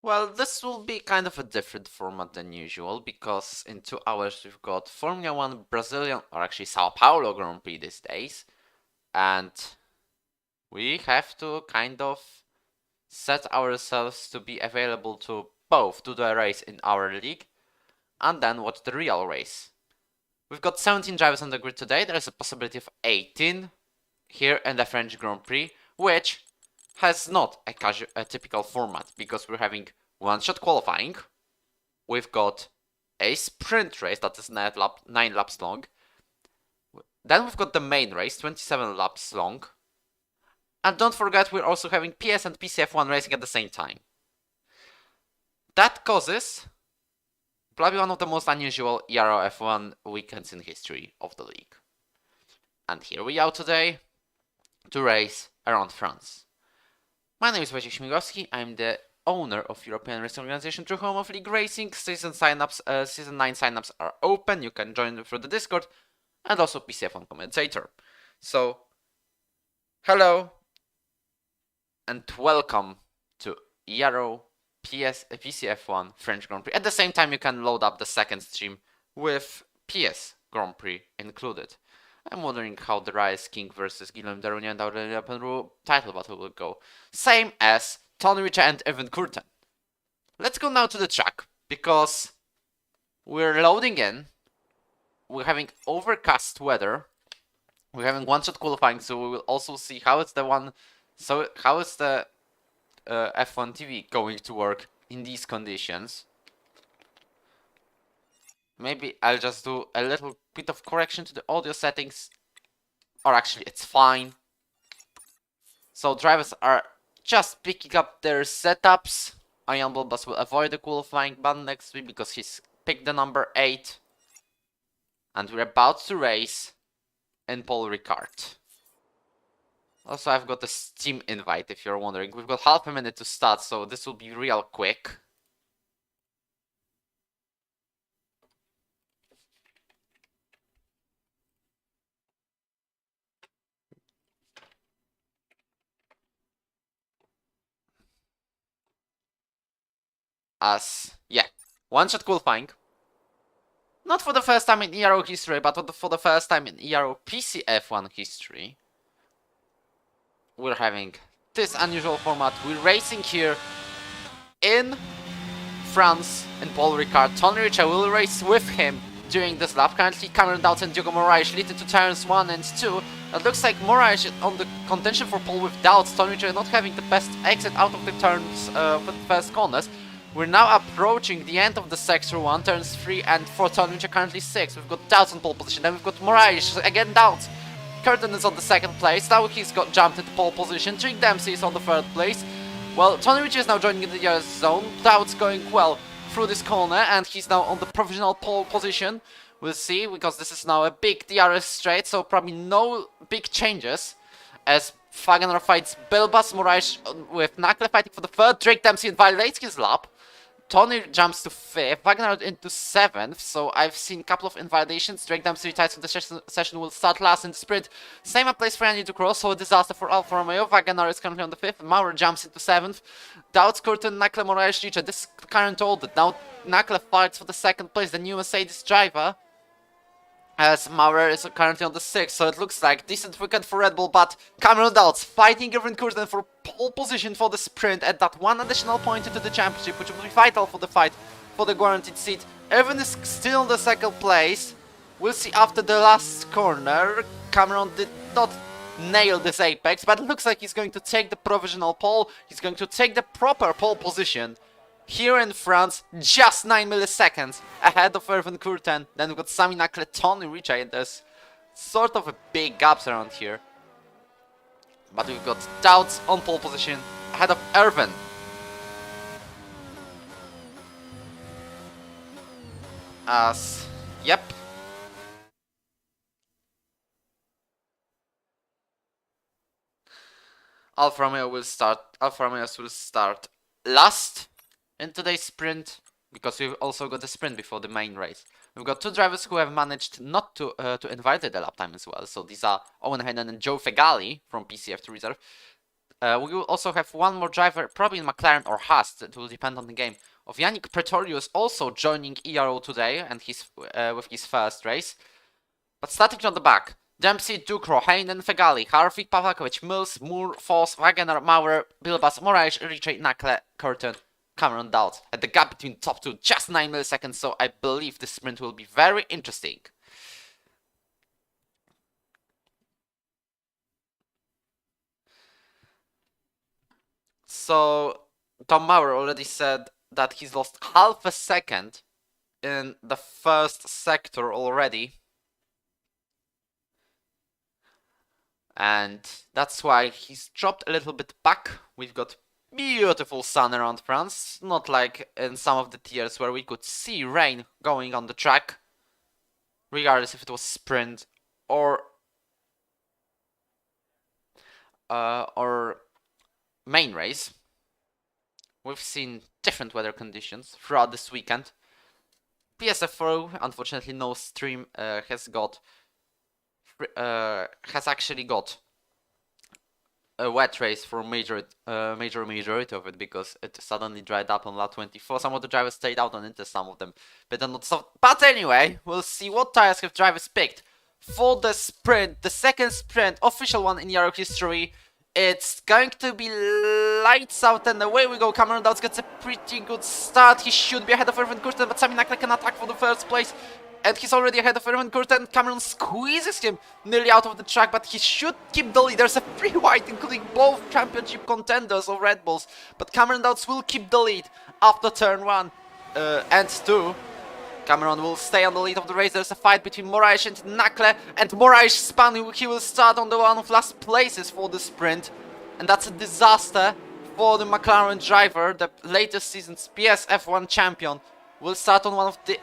Well, this will be kind of a different format than usual because in 2 hours we've got Formula 1 Brazilian, or actually Sao Paulo Grand Prix these days, and we have to kind of set ourselves to be available to both do the race in our league and then watch the real race. We've got 17 drivers on the grid today. There's a possibility of 18 here in the French Grand Prix, which has not a typical format because we're having one-shot qualifying. We've got a sprint race that is 9 laps long. Then we've got the main race, 27 laps long. And don't forget, we're also having PS and PC F1 racing at the same time. That causes probably one of the most unusual Ero F1 weekends in history of the league. And here we are today to race around France. My name is Wojciech Śmigowski. I'm the owner of European Racing Organization True Home of League Racing. Season 9 signups are open. You can join through the Discord and also PC F1 commentator. So, hello and welcome to Ero PC F1 French Grand Prix. At the same time, you can load up the second stream with PS Grand Prix included. I'm wondering how the Rise King versus Guillaume Darunian and Aurelien Penroux title battle will go. Same as Tony Richa and Evan Curtin. Let's go now to the track, because we're loading in. We're having overcast weather. We're having one-shot qualifying, so we will also see how is the F1 TV going to work in these conditions. Maybe I'll just do a little bit of correction to the audio settings. Or actually, it's fine. So drivers are just picking up their setups. Ian Bulbas will avoid the qualifying ban next week because he's picked the number 8. And we're about to race in Paul Ricard. Also, I've got a Steam invite if you're wondering. We've got half a minute to start, so this will be real quick. One-shot qualifying. Not for the first time in Ero history, but for the first time in Ero Pc F1 history. We're having this unusual format. We're racing here in France in Paul Ricard. Tony Richa will race with him during this lap. Currently, Cameron Dowd and Diogo Moraes lead into turns 1 and 2. It looks like Moraes is on the contention for pole with Dowd. Tony Richa not having the best exit out of the turns for the first corners. We're now approaching the end of the sector 1, turns 3 and 4. Tony Richa currently 6. We've got Dowd on pole position. Then we've got Moraes, again Dowd. Curtin is on the second place. Now he's got jumped into pole position. Trick Dempsey is on the third place. Well, Tony Richa is now joining in the zone. Dowd's going well through this corner, and he's now on the provisional pole position. We'll see, because this is now a big DRS straight, so probably no big changes. As Fagener fights Bilbas, Moraes with Nakle fighting for the third. Drake Dempsey invalidates his lap. Tony jumps to 5th, Wagner into 7th, so I've seen a couple of invalidations. Drake Dempsey retires from the session, will start last in the sprint. Same applies for Yanni Ducros, so a disaster for Alfa Romeo. Wagner is currently on the 5th, Maurer jumps into 7th. Dowd, Curtin, Nakle, Moraes, Richa. This is current order. Now Nakle fights for the second place, the new Mercedes driver. As Maurer is currently on the 6th, so it looks like decent weekend for Red Bull, but Cameron Dowd fighting Evan Curtin for pole position for the sprint at that one additional point into the championship, which will be vital for the fight for the guaranteed seat. Evan is still in the second place. We'll see after the last corner. Cameron did not nail this apex, but it looks like he's going to take the provisional pole. He's going to take the proper pole position here in France, just 9 milliseconds ahead of Evan Curtin. Then we've got Sami Nakle, Tony Richa, and there's sort of a big gaps around here. But we've got Dowd on pole position ahead of Erwin. Yep. Alfa Romeo will start last in today's sprint, because we've also got a sprint before the main race. We've got two drivers who have managed not to invalidate the lap time as well. So these are Owen Hayden and Joe Fegali from PCF2 Reserve. We will also have one more driver, probably in McLaren or Haas, it will depend on the game, of Yannick Pretorius also joining ERO today and with his first race. But starting from the back, Dempsey, Ducro, Heinen, Fegali, Harvik, Pawlakowicz, Mills, Moore, Foss, Wagener, Maurer, Bilbas, Moraes, Ritchie, Nakle, Curtin, Cameron Dowd. And the gap between top two, just 9 milliseconds, so I believe this sprint will be very interesting. So, Tom Maurer already said that he's lost half a second in the first sector already. And that's why he's dropped a little bit back. We've got beautiful sun around France, not like in some of the tiers where we could see rain going on the track, regardless if it was sprint or main race. We've seen different weather conditions throughout this weekend. PSF4, unfortunately, no stream has actually got a wet race for majority of it, because it suddenly dried up on lap 24. Some of the drivers stayed out on it, some of them but not so. But anyway, we'll see what tires have drivers picked for the sprint, the second sprint, official one in Ero history. It's going to be lights out and away we go. Cameron Dowd gets a pretty good start. He should be ahead of Erwin Kurten, but Sami Nakle can attack for the first place. And he's already ahead of Erwin Kurten. Cameron squeezes him nearly out of the track, but he should keep the lead. There's a free white, including both championship contenders of Red Bulls. But Cameron Dowd will keep the lead after turn 1 and 2. Cameron will stay on the lead of the race. There's a fight between Moraes and Nakle, and Moraes spun. He will start on the one of last places for the sprint, and that's a disaster for the McLaren driver. The latest season's PS F1 champion will start on one of the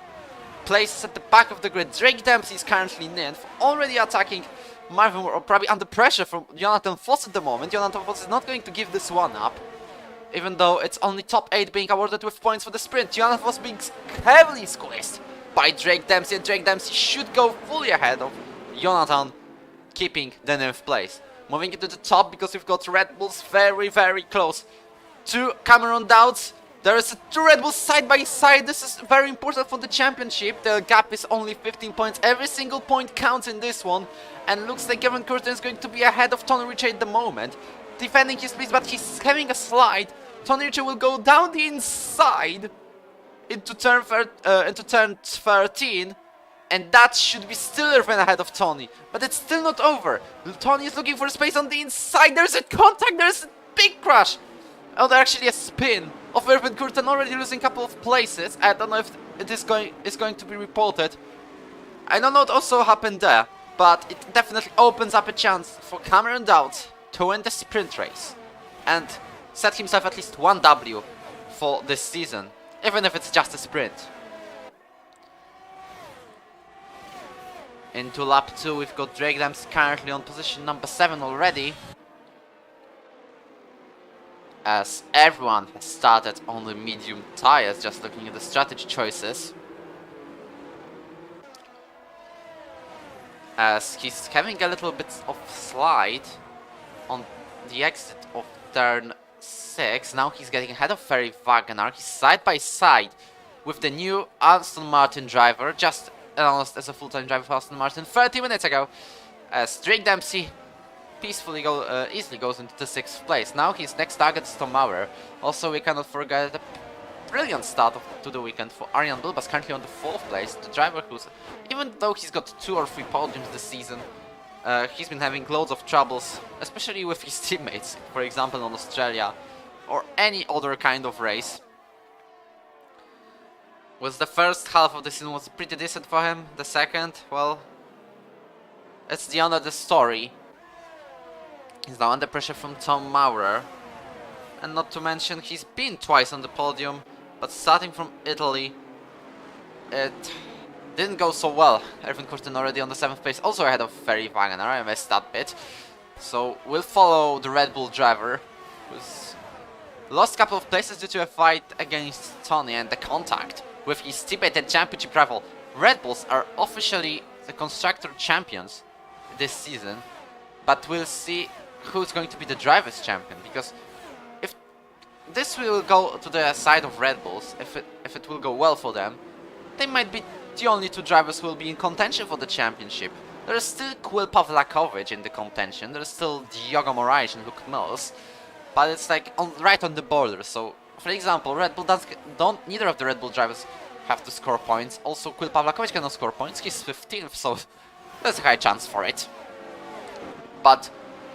places at the back of the grid. Drake Dempsey is currently ninth, already attacking Marvin, or probably under pressure from Jonathan Foss at the moment. Jonathan Foss is not going to give this one up, even though it's only top 8 being awarded with points for the sprint. Jonathan Foss being heavily squeezed by Drake Dempsey, and Drake Dempsey should go fully ahead of Jonathan, keeping the 9th place. Moving into the top, because we've got Red Bulls very, very close to Cameron Dowd. There is 2 Red Bulls side by side. This is very important for the championship. The gap is only 15 points. Every single point counts in this one. And looks like Erwin Kurten is going to be ahead of Tony Ritchie at the moment, defending his place, but he's having a slide. Tony Ritchie will go down the inside into turn 13, and that should be still Erwin ahead of Tony. But it's still not over. Tony is looking for space on the inside. There's a contact. There's a big crash. Oh, there's actually a spin of Erwin Kurten, already losing a couple of places. I don't know if it is going to be reported. I don't know what also happened there, but it definitely opens up a chance for Cameron Dowd to win the sprint race and set himself at least 1 W for this season, even if it's just a sprint. Into lap 2, we've got Drake Dempsey currently on position number 7 already, as everyone has started on the medium tires, just looking at the strategy choices. As he's having a little bit of slide on the exit of turn 6. Now he's getting ahead of Ferry Wagener. He's side by side with the new Aston Martin driver, just announced as a full-time driver for Aston Martin 30 minutes ago, as Drake Dempsey peacefully easily goes into the 6th place. Now his next target is Tom Maurer. Also, we cannot forget the brilliant start to the weekend for Arjan Bilbas, currently on the 4th place. The driver who's, even though he's got 2 or 3 podiums this season, he's been having loads of troubles, especially with his teammates, for example on Australia or any other kind of race. Was the first half of the season was pretty decent for him. The second, well, it's the end of the story. He's now under pressure from Tom Maurer, and not to mention he's been twice on the podium, but starting from Italy, it didn't go so well. Erwin Kurten already on the 7th place, also ahead of Ferry Wagener. I missed that bit. So we'll follow the Red Bull driver, who's lost a couple of places due to a fight against Tony and the contact with his teammate and championship rival. Red Bulls are officially the constructor champions this season, but we'll see who's going to be the drivers' champion, because if this will go to the side of Red Bulls, if it will go well for them, they might be the only two drivers who will be in contention for the championship. There is still Quill Pawlakovic in the contention, there is still Diogo Moraes and Luke Mills, but it's like right on the border. So, for example, Red Bull neither of the Red Bull drivers have to score points. Also, Quill Pawlakovic cannot score points, he's 15th, so there's a high chance for it. But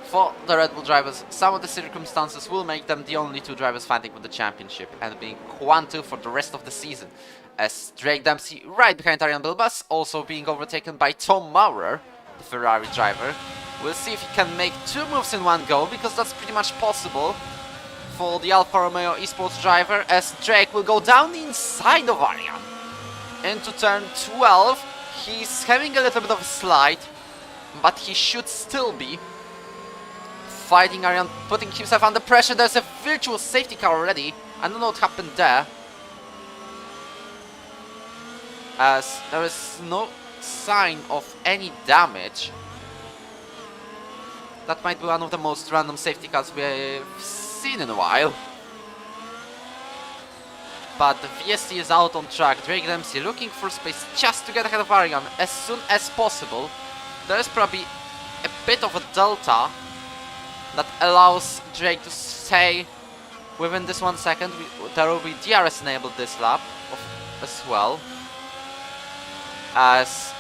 for the Red Bull drivers, some of the circumstances will make them the only two drivers fighting for the championship and being 1-2 for the rest of the season. As Drake Dempsey right behind Arjan Bilbas, also being overtaken by Tom Maurer, the Ferrari driver. We'll see if he can make two moves in one go, because that's pretty much possible for the Alfa Romeo Esports driver, as Drake will go down the inside of Arjan into turn 12. He's having a little bit of a slide, but he should still be fighting Arjan, putting himself under pressure. There's a virtual safety car already. I don't know what happened there, as there is no sign of any damage. That might be one of the most random safety cars we've seen in a while. But the VST is out on track. Drake Dempsey looking for space just to get ahead of Arjan as soon as possible. There's probably a bit of a delta that allows Drake to stay within this 1 second. There will be DRS enabled this lap as well, as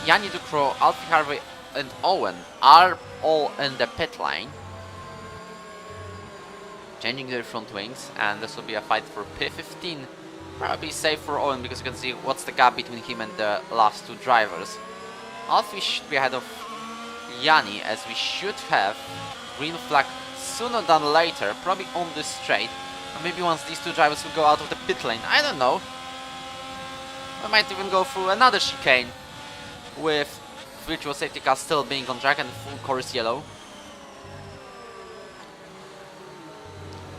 Yanni Ducro, Alfie Harvey and Owen are all in the pit lane, changing their front wings, and this will be a fight for P15. Probably safe for Owen, because you can see what's the gap between him and the last two drivers. Alfie should be ahead of Yanni, as we should have green flag sooner than later, probably on this straight, or maybe once these two drivers will go out of the pit lane, I don't know. We might even go through another chicane with virtual safety car still being on track and full chorus yellow.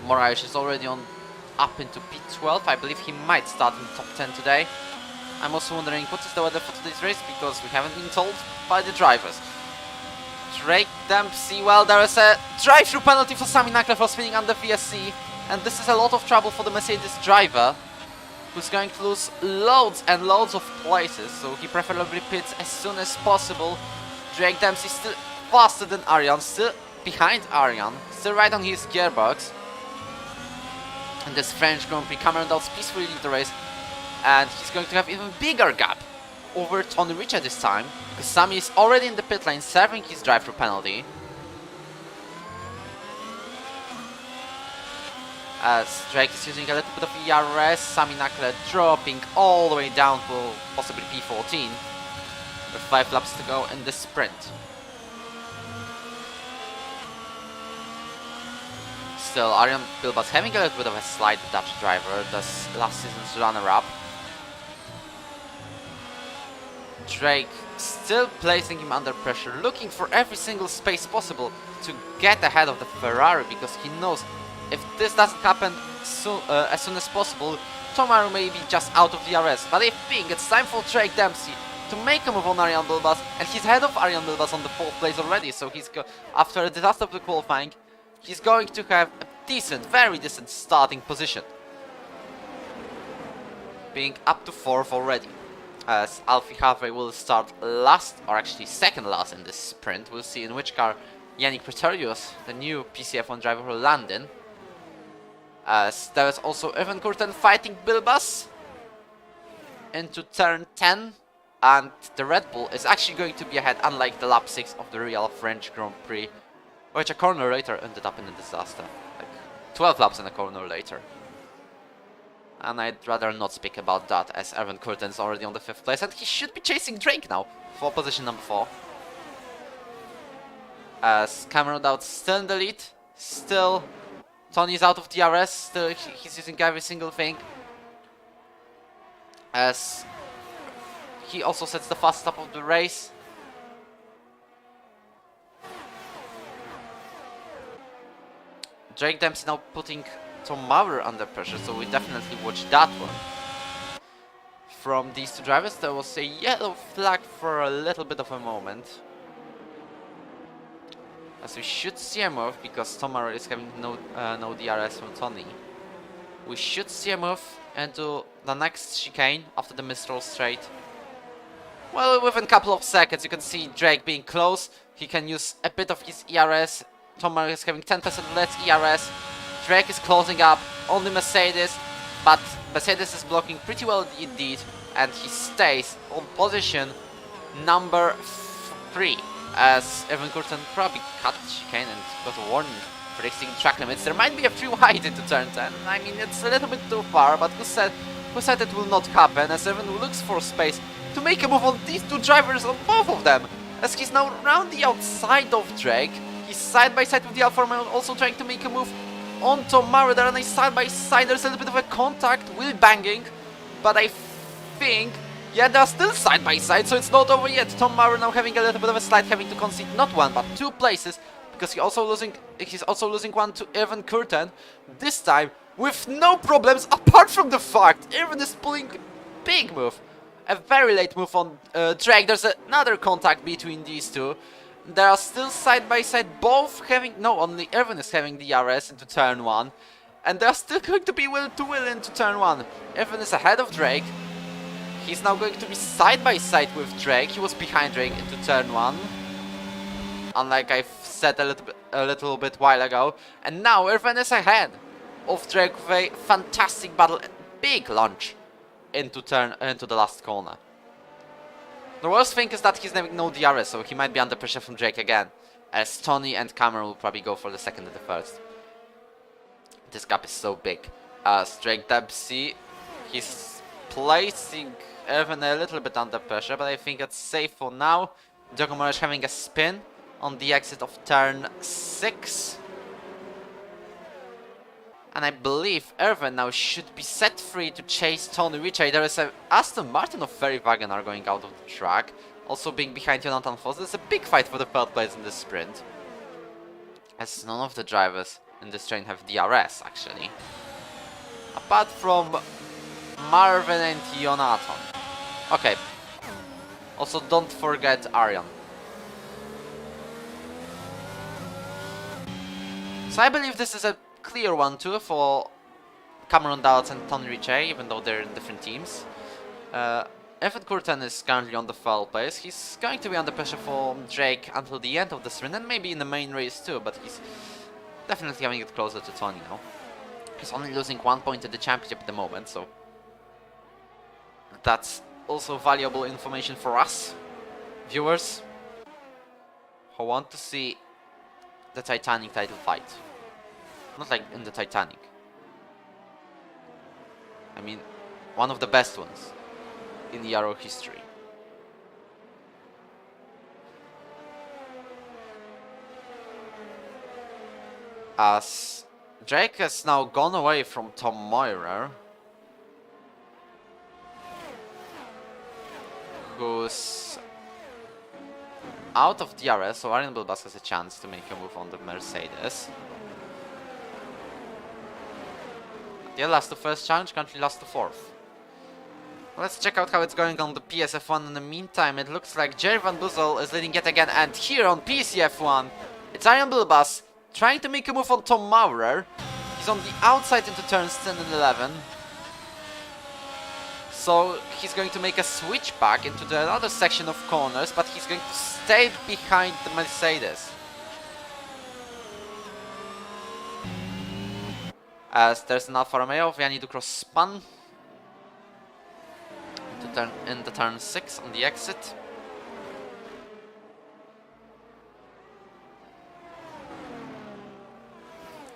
Moraes is already on up into P12. I believe he might start in top 10 today. I'm also wondering what is the weather for today's race, because we haven't been told by the drivers. Drake Dempsey, well, there is a drive-through penalty for Sami Nakler for spinning under VSC, and this is a lot of trouble for the Mercedes driver, who's going to lose loads and loads of places, so he preferably pits as soon as possible. Drake Dempsey still faster than Arjan, still behind Arjan, still right on his gearbox. And this French Grand Prix, Cameron Downs peacefully lead the race, and he's going to have even bigger gap over Tony Richa this time, because Sami is already in the pit lane serving his drive-through penalty. As Drake is using a little bit of ERS, Sami Nakler dropping all the way down to possibly P14 with 5 laps to go in the sprint. Still, Arjan Bilbas having a little bit of a slide, the Dutch driver, this last season's runner-up. Drake still placing him under pressure, looking for every single space possible to get ahead of the Ferrari, because he knows if this doesn't happen as soon as possible, Tomaru may be just out of DRS. But I think it's time for Drake Dempsey to make a move on Arjan Bilbas, and he's ahead of Arjan Bilbas on the 4th place already, so he's after a disaster of the qualifying, he's going to have a decent, very decent starting position, being up to 4th already. As Alfie Harvey will start last, or actually second last in this sprint. We'll see in which car Yannick Pretorius, the new PC F1 driver, will land in. As there is also Evan Curtin fighting Bilbas into turn 10, and the Red Bull is actually going to be ahead, unlike the lap 6 of the real French Grand Prix, which a corner later ended up in a disaster, like 12 laps in a corner later. And I'd rather not speak about that, as Evan Curtin is already on the 5th place, and he should be chasing Drake now for position number 4. As Cameron Dowd still in the lead, still Tony's out of DRS, still he's using every single thing. As he also sets the fast stop of the race. Drake Dempsey now putting Tom Maurer under pressure, so we definitely watch that one. From these two drivers, there was a yellow flag for a little bit of a moment. As we should see a move, because Tomaru is having no DRS from Tony. We should see a move into the next chicane after the Mistral straight. Well, within a couple of seconds you can see Drake being close. He can use a bit of his ERS. Tomaru is having 10% less ERS. Drake is closing up, only Mercedes, but Mercedes is blocking pretty well indeed, and he stays on position number 3. As Evan Curtin probably cut the chicane and got a warning for exceeding track limits. There might be a 3 wide into turn 10. I mean, it's a little bit too far, but who said it will not happen, as Evan looks for space to make a move on these 2 drivers, on both of them, as he's now around the outside of Drake. He's side by side with the Alfa Romeo, also trying to make a move on Tomaru. They're on a side by side. There's a little bit of a contact, wheel banging, but I think, yeah, they're still side by side, so it's not over yet. Tomaru now having a little bit of a slide, having to concede not 1 but 2 places, because he's also losing 1 to Evan Curtin. This time with no problems, apart from the fact Evan is pulling big move. A very late move on Drake. There's another contact between these 2. They are still side by side, both having... No, only Evan is having the RS into turn 1. And they're still going to be wheel to wheel into turn 1. Evan is ahead of Drake. He's now going to be side by side with Drake. He was behind Drake into turn 1. Unlike I've said a little bit while ago. And now Evan is ahead of Drake with a fantastic battle and big launch into the last corner. The worst thing is that he's having no DRS, so he might be under pressure from Drake again, as Tony and Cameron will probably go for the second and the first. This gap is so big. As Drake Dempsey, he's placing Evan a little bit under pressure, but I think it's safe for now. Giacomo is having a spin on the exit of turn 6. And I believe Irvin now should be set free to chase Tony Ritchie. There is a Aston Martin of Ferry Wagoner going out of the track, also being behind Jonathan Foss. There's a big fight for the 3rd place in this sprint, as none of the drivers in this train have DRS actually, apart from Marvin and Jonathan. Okay, also don't forget Arion. So I believe this is a clear 1-2 for Cameron Dallas and Tony Ritchie, even though they're in different teams. Evan Curtin is currently on the 3rd place. He's going to be under pressure for Drake until the end of the sprint, and maybe in the main race too, but he's definitely having it closer to Tony now. He's only losing 1 point in the championship at the moment, so that's also valuable information for us, viewers, who want to see the Titanic title fight. Not like in the Titanic. I mean, one of the best ones in the Ero history. As Drake has now gone away from Tom Moirer, who's out of DRS, so Arian Bilbas has a chance to make a move on the Mercedes. Yeah, lost the first challenge, currently lost the 4th. Let's check out how it's going on the PSF1 in the meantime. It looks like Jerry Van Boezel is leading yet again, and here on PCF1, it's Arian Bilbas trying to make a move on Tom Maurer. He's on the outside into turns 10 and 11. So he's going to make a switch back into the other section of corners, but he's going to stay behind the Mercedes. As there's an Alfa Romeo, Vianney Ducros spun into turn 6 on the exit.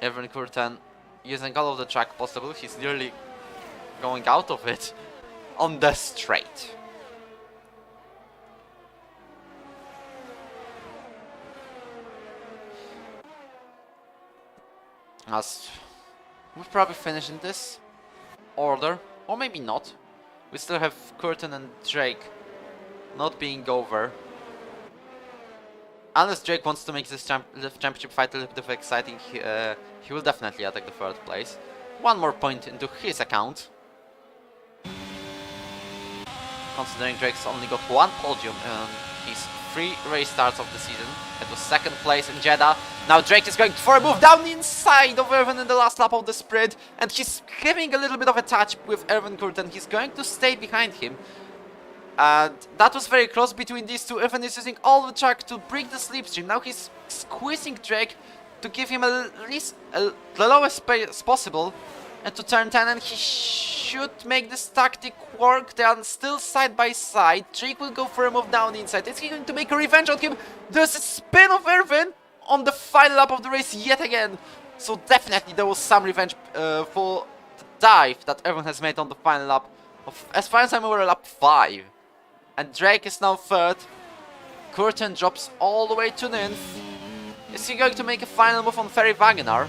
Evan Curtin using all of the track possible. He's nearly going out of it on the straight. As we'll probably finish in this order, or maybe not. We still have Curtin and Drake not being over. Unless Drake wants to make this championship fight a little bit exciting, he will definitely attack the 3rd place. One more point into his account. Considering Drake's only got 1 podium in his 3 race starts of the season. It was 2nd place in Jeddah. Now Drake is going for a move down the inside of Erwin in the last lap of the sprint. And he's having a little bit of a touch with Erwin Kurten. He's going to stay behind him. And that was very close between these two. Erwin is using all the track to break the slipstream. Now he's squeezing Drake to give him at least the lowest pace possible. And to turn 10, and he should make this tactic work. They are still side by side. Drake will go for a move down the inside. Is he going to make a revenge on him? There's a spin of Erwin on the final lap of the race yet again. So definitely there was some revenge for the dive that Erwin has made on the final lap. As far as I'm aware, lap 5. And Drake is now 3rd. Curtin drops all the way to 9th. Is he going to make a final move on Ferry Wagener?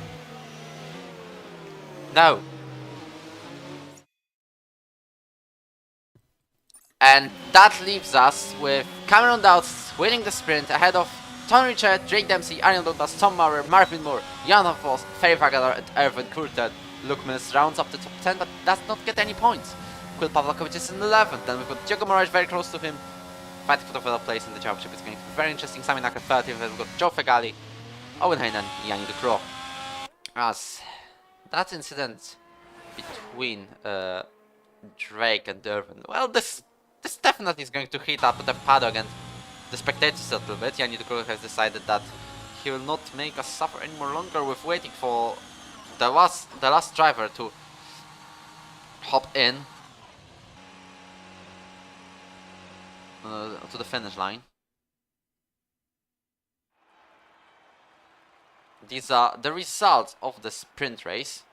No. And that leaves us with Cameron Dowds winning the sprint ahead of Tom Richard, Drake Dempsey, Arian Douglas, Tom Maurer, Marvin Moore, Jan Voss, Ferry Wagener and Erwin Kurten. Luke Mills rounds up the top 10 but does not get any points. Quill Pawlakowicz is in 11th, then we've got Diogo Moraes very close to him. Fighting for the third place in the championship. It's going to be very interesting. Sami Nacker 30th, then we've got Joe Fegali, Owen Heinen, Yannick Ducrot. As that incident between Drake and Erwin, well, this definitely is going to heat up the paddock and the spectators a little bit. Yannick Ducrot has decided that he will not make us suffer any more longer with waiting for the last driver to hop in to the finish line. These are the results of the sprint race,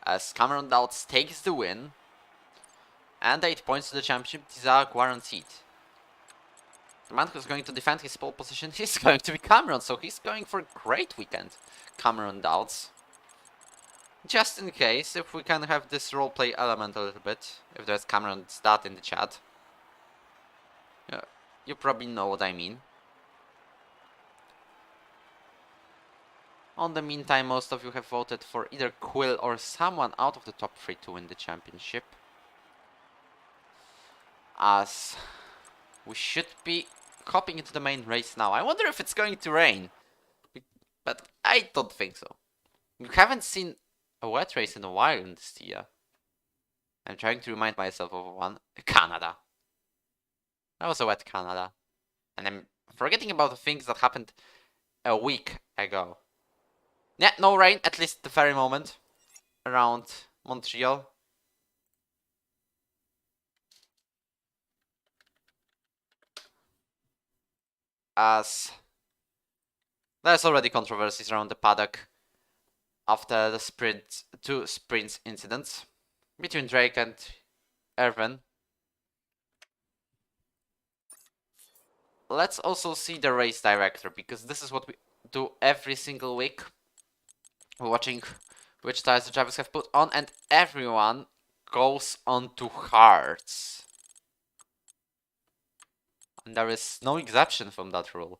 as Cameron Dowds takes the win and 8 points to the championship. These are guaranteed. The man who's going to defend his pole position is going to be Cameron, so he's going for a great weekend, Cameron Dowds. Just in case, if we can have this roleplay element a little bit, if there's Cameron stat in the chat. Yeah, you probably know what I mean. On the meantime, most of you have voted for either Quill or someone out of the top 3 to win the championship. As we should be hopping into the main race now. I wonder if it's going to rain, but I don't think so. We haven't seen a wet race in a while in this year. I'm trying to remind myself of one. Canada. That was a wet Canada. And I'm forgetting about the things that happened a week ago. Yeah, no rain, at least the very moment, around Montreal. As there's already controversies around the paddock after the two sprints incidents between Drake and Erwin. Let's also see the race director, because this is what we do every single week. We're watching which tires the drivers have put on, and everyone goes on to hards. And there is no exception from that rule.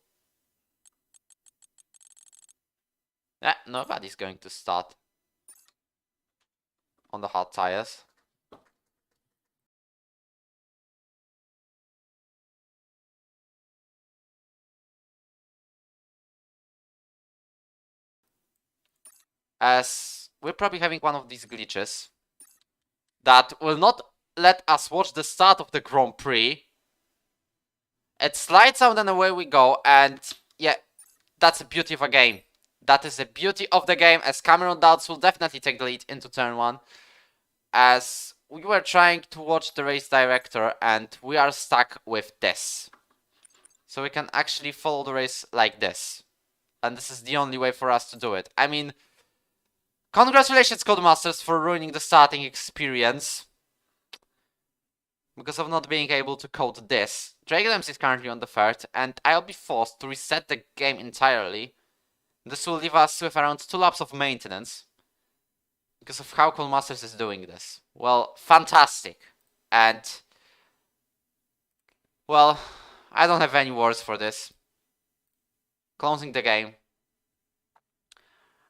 Yeah, nobody's going to start on the hard tires. As we're probably having one of these glitches that will not let us watch the start of the Grand Prix. It slides out and away we go, and yeah, that's the beauty of a game. That is the beauty of the game, as Cameron Dowds will definitely take the lead into turn 1. As we were trying to watch the race director and we are stuck with this. So we can actually follow the race like this. And this is the only way for us to do it. I mean, congratulations Codemasters for ruining the starting experience because of not being able to code this. Drake Dempsey is currently on the 3rd, and I'll be forced to reset the game entirely. This will leave us with around 2 laps of maintenance because of how Codemasters is doing this. Well, fantastic. And well, I don't have any words for this. Closing the game.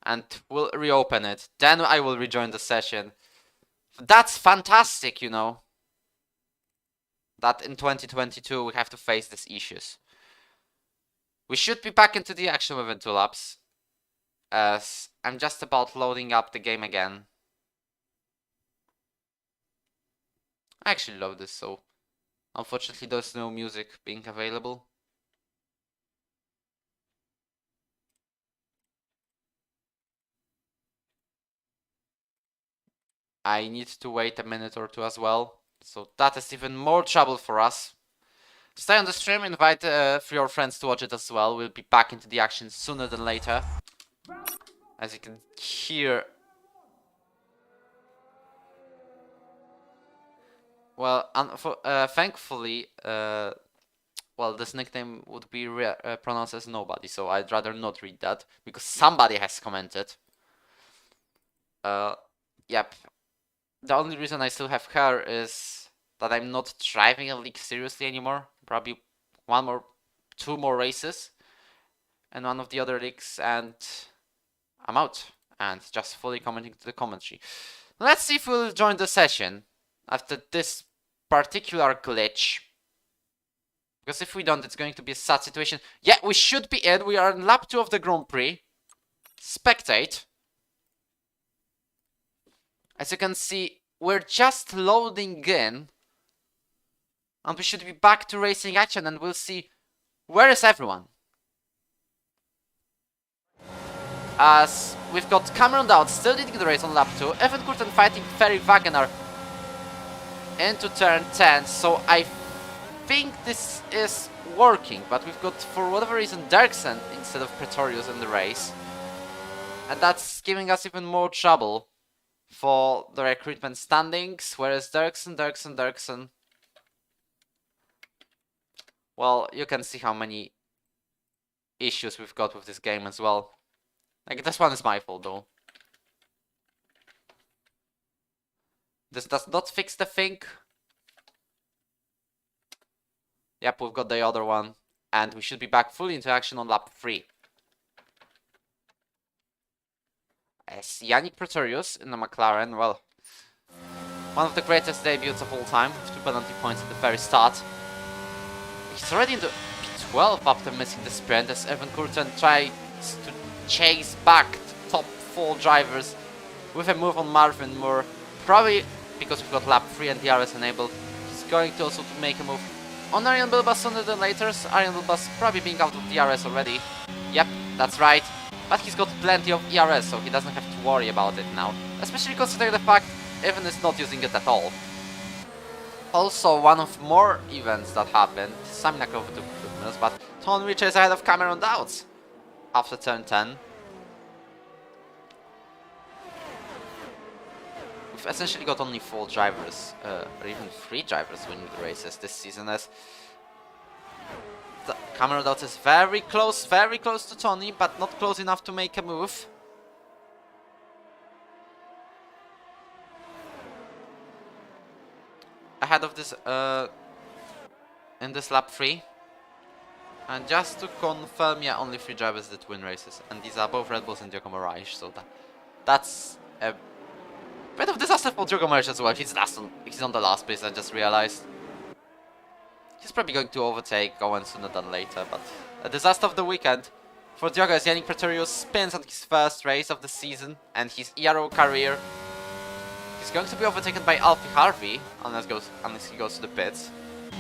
And we'll reopen it. Then I will rejoin the session. That's fantastic, you know. That in 2022 we have to face these issues. We should be back into the action within 2 laps, as I'm just about loading up the game again. I actually love this, so unfortunately there's no music being available. I need to wait a minute or two as well, so that is even more trouble for us. Stay on the stream, invite 3 your friends to watch it as well. We'll be back into the action sooner than later. As you can hear. Well, thankfully, well, this nickname would be pronounced as nobody, so I'd rather not read that, because somebody has commented. Yep. The only reason I still have hair is that I'm not driving a league seriously anymore. Probably 2 more races and one of the other leagues, and I'm out and just fully commenting to the commentary. Let's see if we'll join the session after this particular glitch. Because if we don't, it's going to be a sad situation. Yeah, we should be in. We are in lap 2 of the Grand Prix. Spectate. As you can see, we're just loading in. And we should be back to racing action, and we'll see where is everyone. As we've got Cameron Dowd still leading the race on lap 2. Evan Kurten fighting Ferry Wagener into turn 10. So I think this is working, but we've got, for whatever reason, Dirksen instead of Pretorius in the race. And that's giving us even more trouble for the recruitment standings. Whereas Dirksen. Well, you can see how many issues we've got with this game as well. Like, this one is my fault though. This does not fix the thing. Yep, we've got the other one. And we should be back fully into action on lap 3. As Yannick Pretorius in the McLaren, well, one of the greatest debuts of all time, with 2 penalty points at the very start. He's already in the P12 after missing the sprint, as Evan Kurten tries to chase back the top 4 drivers with a move on Marvin Moore. Probably because we've got lap 3 and DRS enabled. He's going to also make a move on Arjen Bilbas sooner than later. Arjen Bilbas probably being out of DRS already. Yep, that's right. But he's got plenty of ERS, so he doesn't have to worry about it now. Especially considering the fact Evan is not using it at all. Also, one of more events that happened, Saminak over 2 minutes, but Tony Ritchie is ahead of Cameron Dowds after turn 10. We've essentially got only 4 drivers, or even 3 drivers winning the races this season, as Cameron Dowds is very close to Tony, but not close enough to make a move. Ahead of this, in this lap 3. And just to confirm, yeah, only 3 drivers that win races. And these are both Red Bulls and Giacomo Reich, so that's a bit of disaster for Giacomo Reich as well. He's on the last place, I just realized. He's probably going to overtake Owen sooner than later, but a disaster of the weekend. For Diogo, as Yannick Pretorius spins on his first race of the season and his Ero career. He's going to be overtaken by Alfie Harvey, unless he goes to the pits.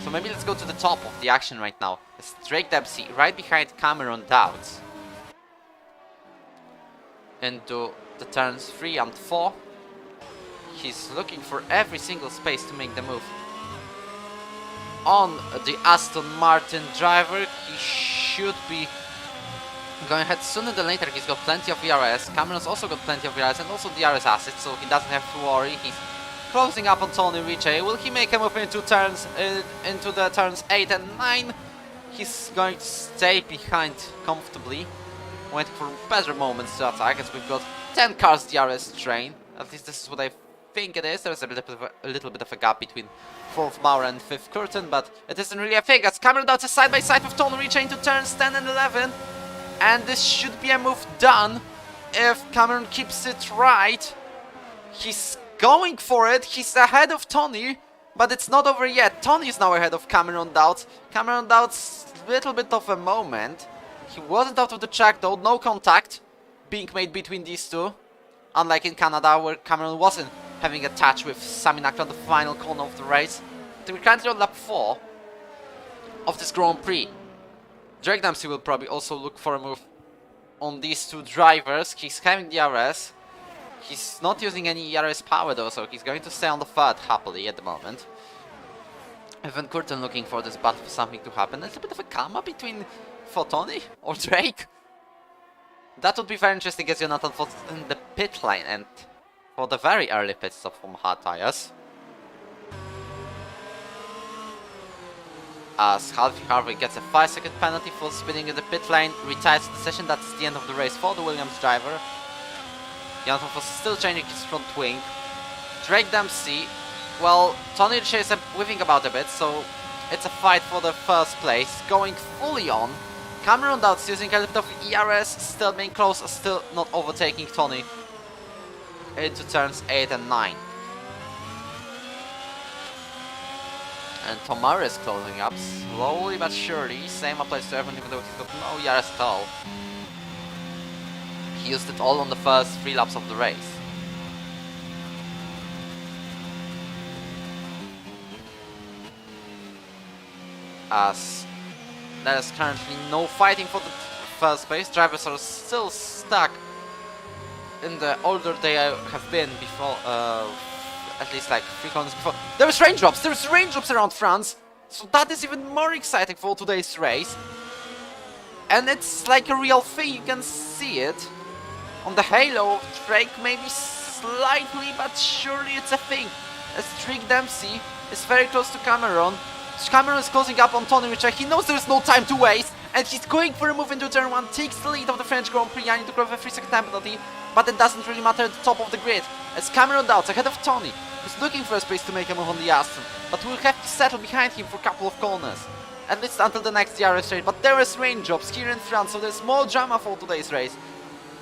So maybe let's go to the top of the action right now. It's Drake Dempsey right behind Cameron Dowds. Into the turns 3 and 4. He's looking for every single space to make the move. On the Aston Martin driver, he should be going ahead sooner than later. He's got plenty of ERS. Cameron's also got plenty of ERS and also DRS assets, so he doesn't have to worry. He's closing up on Tony Ritchie. Will he make a move into the turns 8 and 9? He's going to stay behind comfortably, waiting for better moments to attack, as we've got 10 cars DRS train. At least this is what I think it is. There's a little bit of a gap between 4th Maurer and 5th Curtin, but it isn't really a thing, as Cameron Dowds is side by side with Tony Ritchie into turns 10 and 11. And this should be a move done if Cameron keeps it right. He's going for it. He's ahead of Tony, but it's not over yet. Tony is now ahead of Cameron Dowds. Cameron Dowds, little bit of a moment. He wasn't out of the track though, no contact being made between these two. Unlike in Canada, where Cameron wasn't having a touch with Sami Nakla on the final corner of the race. We're currently on lap 4 of this Grand Prix. Drake Dempsey will probably also look for a move on these two drivers. He's having the RS. He's not using any ERS power though, so he's going to stay on the third happily at the moment. Evan Curtin looking for this battle for something to happen. It's a bit of a karma between Tony or Drake. That would be very interesting as Jonathan was in the pit lane and for the very early pit stop from hard tires. As Harvey gets a 5-second penalty for speeding in the pit lane, retires the session. That's the end of the race for the Williams driver. Jonathan was still changing his front wing. Drake Dempsey, well, Tony Ritchie is whiffing about a bit, so it's a fight for the first place, going fully on. Cameron Dowds using a little bit of ERS, still being close, still not overtaking Tony into turns 8 and 9. And Tom Murray is closing up, slowly but surely. Same applies to Evan, even though he's got no ERS at all. He used it all on the first 3 laps of the race. As there is currently no fighting for the first place, drivers are still stuck in the order they have been before, at least like 3 corners before. There's raindrops around France, so that is even more exciting for today's race. And it's like a real thing, you can see it on the halo of Drake, maybe slightly, but surely it's a thing. As Drake Dempsey is very close to Cameron. Cameron is closing up on Tony Ritchie. He knows there's no time to waste, and he's going for a move into turn 1, takes the lead of the French Grand Prix. I need to grab a 3-second time penalty, but it doesn't really matter at the top of the grid. As Cameron Dowds ahead of Tony, who's looking for a space to make a move on the Aston, but will have to settle behind him for a couple of corners. At least until the next DRS race, but there is raindrops here in France, so there's more drama for today's race.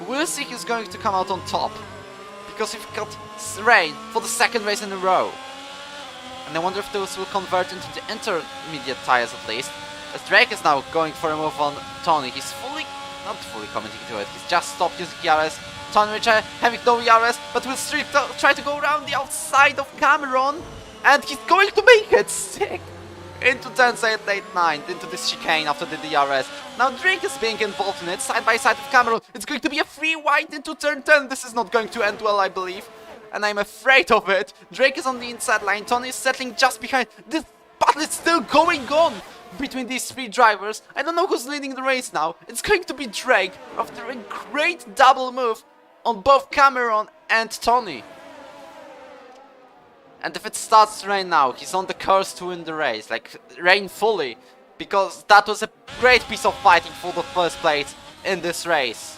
We'll see who's going to come out on top, because we've got rain for the 2nd race in a row. And I wonder if those will convert into the intermediate tires at least. As Drake is now going for a move on Tony. He's not fully committing to it. He's just stopped using ERS. Tony Ritchie having no ERS, but will try to go around the outside of Cameron. And he's going to make it sick into turns 8, 9, into this chicane after the DRS. Now Drake is being involved in it, side by side with Cameron. It's going to be a free wide into turn 10. This is not going to end well, I believe. And I'm afraid of it. Drake is on the inside line, Tony is settling just behind. This battle is still going on between these 3 drivers. I don't know who's leading the race now. It's going to be Drake after a great double move on both Cameron and Tony. And if it starts to rain now, he's on the course to win the race, like rain fully, because that was a great piece of fighting for the first place in this race.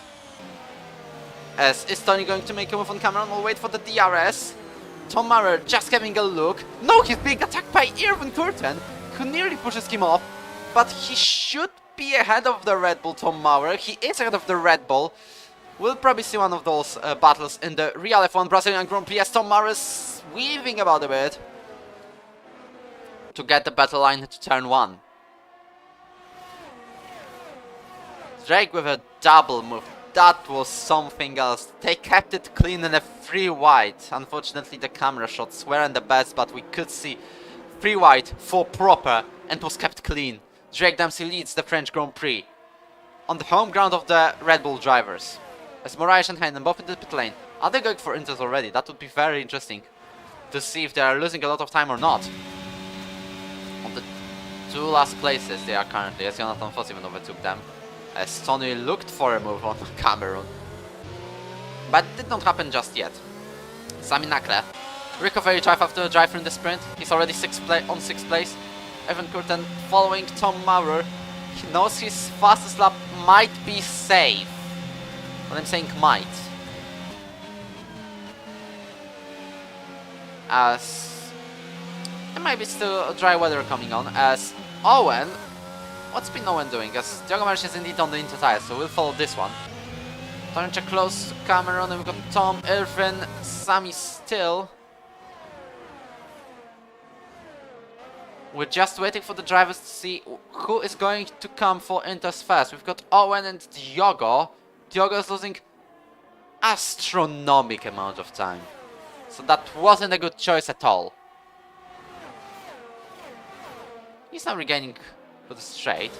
As is Tony going to make a move on Cameron? We'll wait for the DRS. Tom Murray just having a look. No, he's being attacked by Evan Curtin, who nearly pushes him off. But he should be ahead of the Red Bull, Tom Murray. He is ahead of the Red Bull. We'll probably see one of those battles in the real F1 Brazilian Grand Prix, as Tom Murray is weaving about a bit to get the battle line to turn 1. Drake with a double move. That was something else. They kept it clean in a 3 wide. Unfortunately, the camera shots weren't the best, but we could see 3 wide for proper and was kept clean. Drake Dempsey leads the French Grand Prix on the home ground of the Red Bull drivers. As Moraes and Heinen both in the pit lane. Are they going for inters already? That would be very interesting to see if they are losing a lot of time or not. On the 2 last places they are currently, as Jonathan Foss even overtook them. As Tony looked for a move on Cameron. But it did not happen just yet. Sami Nakla. Recovery drive after a drive in the sprint. He's already on 6th place. Evan Curtin following Tom Maurer. He knows his fastest lap might be safe. But I'm saying might. As there might be still dry weather coming on. As Owen. What's been Owen doing? As Diogo March is indeed on the inter tire, so we'll follow this one. Torrentia close to Cameron, and we've got Tom, Irvin, Sammy still. We're just waiting for the drivers to see who is going to come for Inters first. We've got Owen and Diogo. Diogo is losing astronomical amount of time. So that wasn't a good choice at all. He's now regaining for the straight.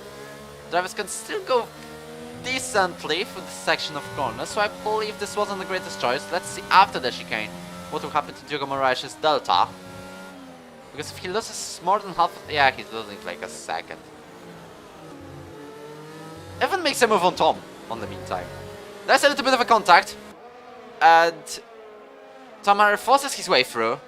Drivers can still go decently through this section of corners, so I believe this wasn't the greatest choice. Let's see after the chicane what will happen to Diogo Moraes' Delta. Because if he loses more than half of... yeah, he's losing like a second. Evan makes a move on Tom, on the meantime. There's a little bit of a contact. And Tomar forces his way through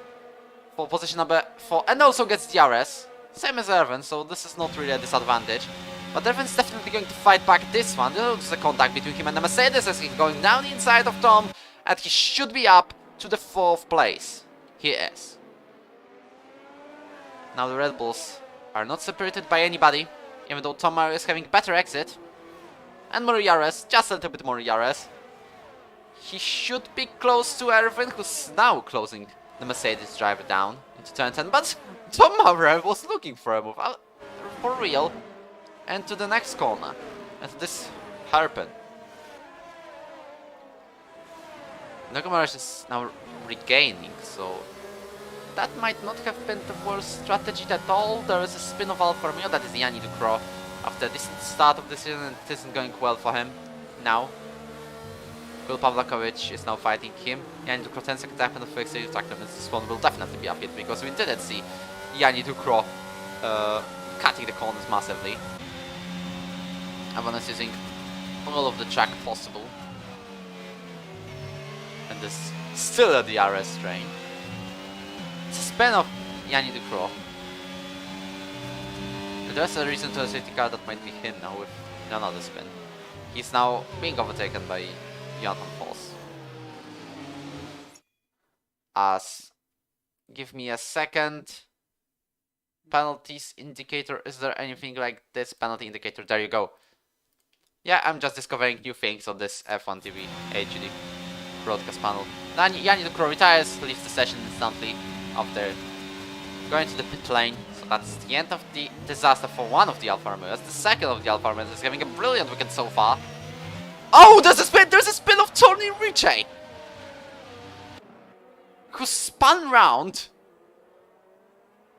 for position number 4 and also gets DRS. Same as Erwin, so this is not really a disadvantage. But Erwin's definitely going to fight back this one. There's a contact between him and the Mercedes as he's going down the inside of Tom. And he should be up to the 4th place. He is. Now the Red Bulls are not separated by anybody, even though Tomar is having better exit. And more Yares, just a little bit more Yares. He should be close to Erwin, who's now closing the Mercedes driver down into turn 10. But Tomar was looking for a move, for real. And to the next corner, and this hairpin. Nagomarash is now regaining, so that might not have been the worst strategy at all. There is a spin of Alfa Romeo, that is Yanni Ducro. After a decent start of the season, it isn't going well for him now. Will Pavlakovic is now fighting him. Yanni Ducro 10 seconds ahead of Fixer Tractor, and this one will definitely be a hit because we didn't see Yanni Ducro cutting the corners massively. Evan is using all of the track possible. And this still a DRS train. It's a spin of Yanni Ducro. And there's a reason to a safety car that might be him now with another spin. He's now being overtaken by Johan Foss. Give me a second. Penalties indicator. Is there anything like this penalty indicator? There you go. Yeah, I'm just discovering new things on this F1 TV HD broadcast panel. Now Yanni Ducro retires, leaves the session instantly after going to the pit lane. So that's the end of the disaster for one of the Alfa Romeos. The second of the Alfa Romeos is having a brilliant weekend so far. Oh, there's a spin of Tony Ricci, who spun round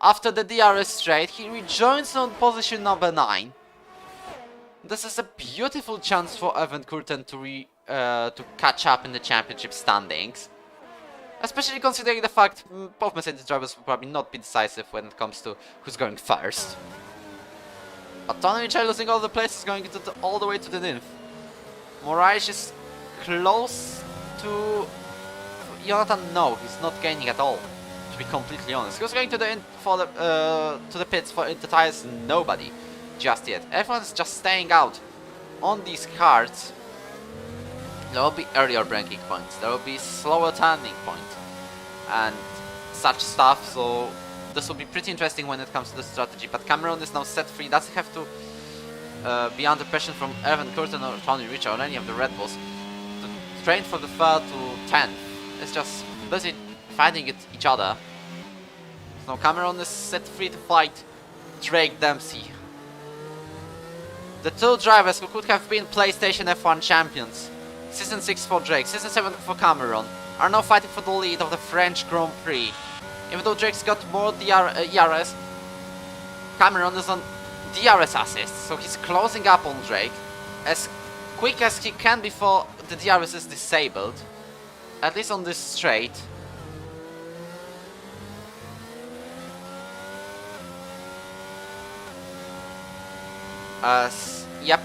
after the DRS straight. He rejoins on position number 9. This is a beautiful chance for Evan Kurten to catch up in the championship standings. Especially considering the fact both Mercedes drivers will probably not be decisive when it comes to who's going first. But Tony Ricci losing all the places, going all the way to the ninth. Moraes is close to Jonathan. No, he's not gaining at all, to be completely honest. Who's going to the pits for the tires? Nobody. Just yet. Everyone's just staying out on these cards. There will be earlier braking points, there will be slower turning points and such stuff, so this will be pretty interesting when it comes to the strategy. But Cameron is now set free, doesn't have to be under pressure from Evan Curtin or Tony Ricci or any of the Red Bulls. The train from the 3rd to 10th is just busy fighting each other. So Cameron is set free to fight Drake Dempsey. The two drivers who could have been PlayStation F1 champions, Season 6 for Drake, Season 7 for Cameron, are now fighting for the lead of the French Grand Prix. Even though Drake's got more DRS, Cameron is on DRS assist, so he's closing up on Drake as quick as he can before the DRS is disabled, at least on this straight. Yep.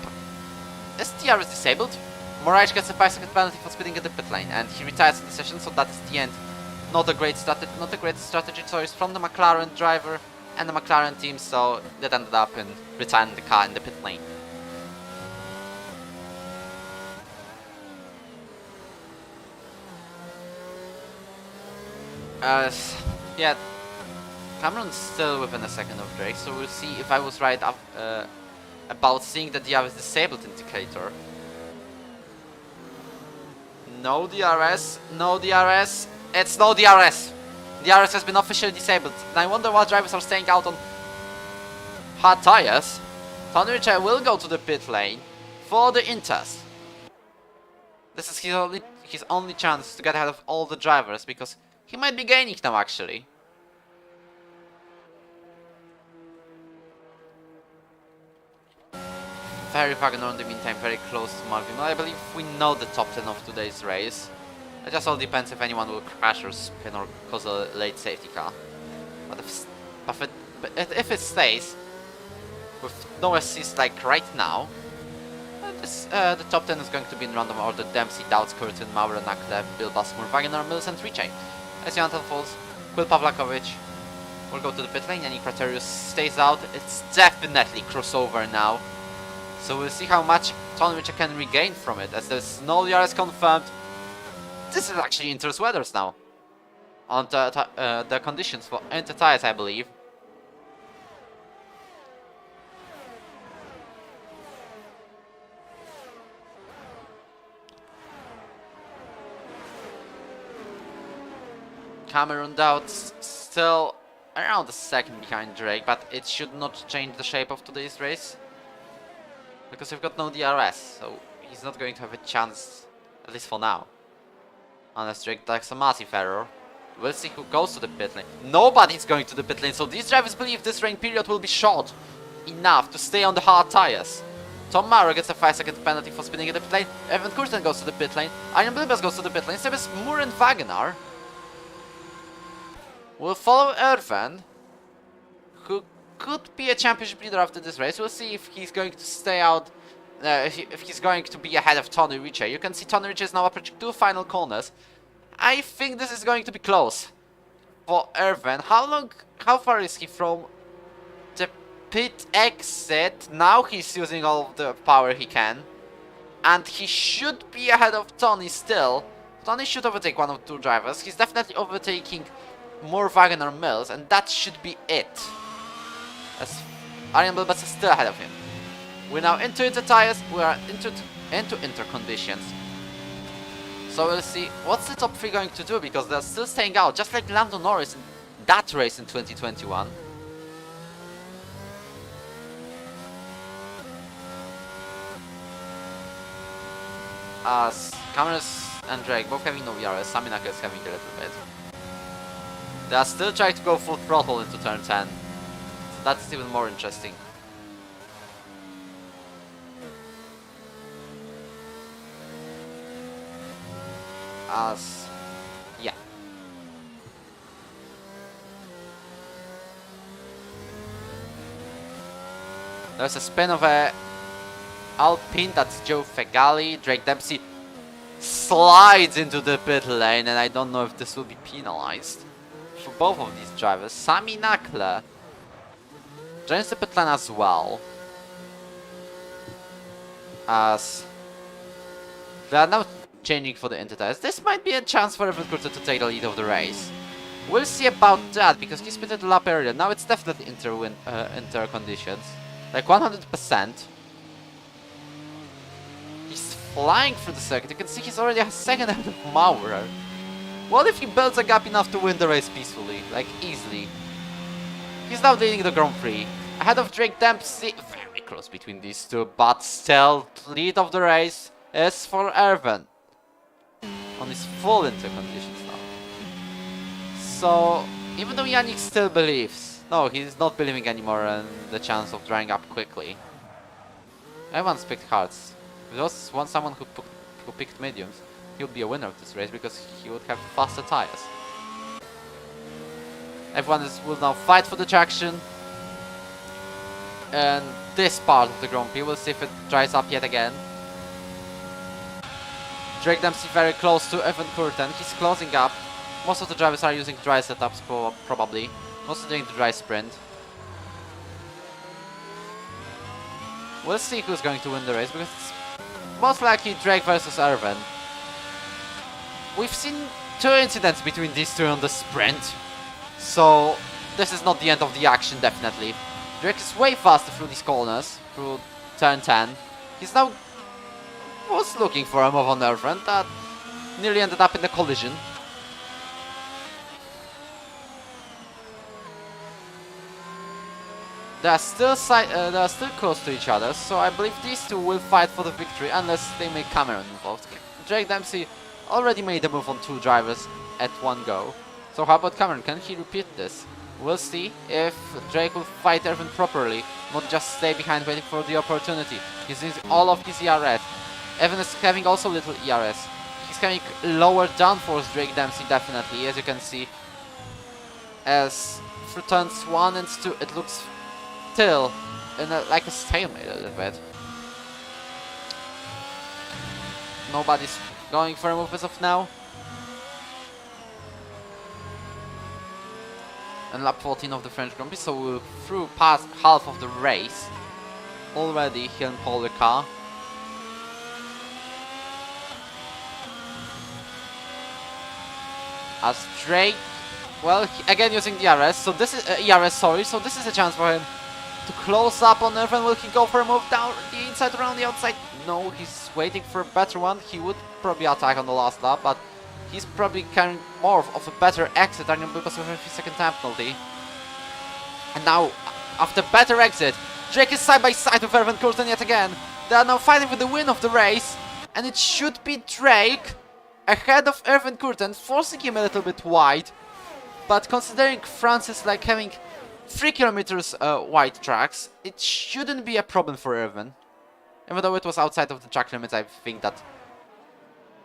Is DRS disabled? Moraes gets a 5-second penalty for speeding at the pit lane, and he retires in the session, so that is the end. Not a great strategy choice from the McLaren driver and the McLaren team, so that ended up in retiring the car in the pit lane. Yeah, Cameron's still within a second of Drake, so we'll see if I was right about seeing the DRS disabled indicator. No DRS, no DRS, it's no DRS. DRS has been officially disabled. And I wonder why drivers are staying out on hard tires, Tony Ritchie will go to the pit lane for the inters. This is his only chance to get ahead of all the drivers, because he might be gaining now actually. Ferry Wagner in the meantime very close to Marvin. I believe we know the top 10 of today's race. It just all depends if anyone will crash or spin or cause a late safety car. But if it stays with no assist like right now, the top 10 is going to be in random order: Dempsey, Dowds, Curtin, Maurer, Nakle, Bill Basmur, Wagner, Mills and Ritchie. As Jonathan falls, Will Pawlakovic will go to the pit lane. Yannick Praterius stays out. It's definitely crossover now. So we'll see how much Tony Ritchie can regain from it, as there's no DRS confirmed. This is actually Inter's weathers now. On the conditions for Inter tires, I believe. Cameron Dowds still around a second behind Drake, but it should not change the shape of today's race, because we've got no DRS, so he's not going to have a chance, at least for now. Unless Drake does a massive error. We'll see who goes to the pit lane. Nobody's going to the pit lane, so these drivers believe this rain period will be short enough to stay on the hard tires. Tom Maurer gets a 5-second penalty for spinning at the pit lane. Evan Curtin goes to the pit lane. Iron Bilbas goes to the pit lane. Sebas Moore and Wagner will follow Ervan, who could be a championship leader after this race. We'll see if he's going to stay out, if he's going to be ahead of Tony Ritchie. You can see Tony Ritchie is now approaching 2 final corners. I think this is going to be close for Ervan. How far is he from the pit exit? Now he's using all of the power he can, and he should be ahead of Tony still. Tony should overtake one of 2 drivers. He's definitely overtaking more Wagner Mills, and that should be it, as Arjen Bilbas is still ahead of him. We're now into Inter tires. We are into Inter conditions. So we'll see what's the top 3 going to do, because they're still staying out, just like Lando Norris in that race in 2021. As Cameras and Drake both having no VRS, Saminaka is having a little bit. They are still trying to go full throttle into turn 10. So that's even more interesting. Yeah. There's a spin of a Alpine, that's Joe Fegali. Drake Dempsey slides into the pit lane, and I don't know if this will be penalized for both of these drivers. Sami Nakle joins the pit lane as well, as they are now changing for the Inter tires. This might be a chance for Evan Kurzer to take the lead of the race. We'll see about that, because he split the lap earlier. Now it's definitely Inter conditions, like 100%. He's flying through the circuit. You can see he's already a second ahead of Maurer. What if he builds a gap enough to win the race peacefully, like easily? He's now leading the Grand Prix, ahead of Drake Dempsey. Very close between these two, but still, lead of the race is for Ervan on his full Inter conditions now. So, even though Yannick still believes, no, he's not believing anymore in the chance of drying up quickly. Everyone's picked hards. If there was someone who picked mediums, he would be a winner of this race, because he would have faster tires. Everyone will now fight for the traction. And this part of the Grand Prix, we'll see if it dries up yet again. Drake Dempsey very close to Evan Curtin. He's closing up. Most of the drivers are using dry setups, probably. Mostly doing the dry sprint. We'll see who's going to win the race, because it's most likely Drake versus Ervan. We've seen 2 incidents between these 2 on the sprint, so this is not the end of the action, definitely. Drake is way faster through these corners, through turn 10. He's now was looking for a move on Ervan that nearly ended up in a collision. They are still close to each other, so I believe these two will fight for the victory unless they make Cameron involved. Drake Dempsey already made a move on 2 drivers at one go. So how about Cameron? Can he repeat this? We'll see if Drake will fight Erwin properly, not just stay behind waiting for the opportunity. He's using all of his ERS. Evan is having also little ERS. He's having lower downforce, Drake Dempsey, definitely, as you can see. As through turns 1 and 2, it looks still in like a stalemate a little bit. Nobody's going for a move as of now. And lap 14 of the French Grand Prix, so we're through past half of the race. Already here in Paul Ricard. As Drake, well, again using the ERS, so this is ERS, sorry, so this is a chance for him to close up on Irvin. Will he go for a move down the inside, around the outside? No, he's waiting for a better one. He would probably attack on the last lap, but he's probably carrying more of a better exit because of a 50-second time penalty. And now, after better exit, Drake is side by side with Irvin Coulton yet again. They are now fighting for the win of the race, and it should be Drake ahead of Irvin Coulton, forcing him a little bit wide. But considering France is like having 3 kilometers wide tracks, it shouldn't be a problem for Irvin. Even though it was outside of the track limits, I think that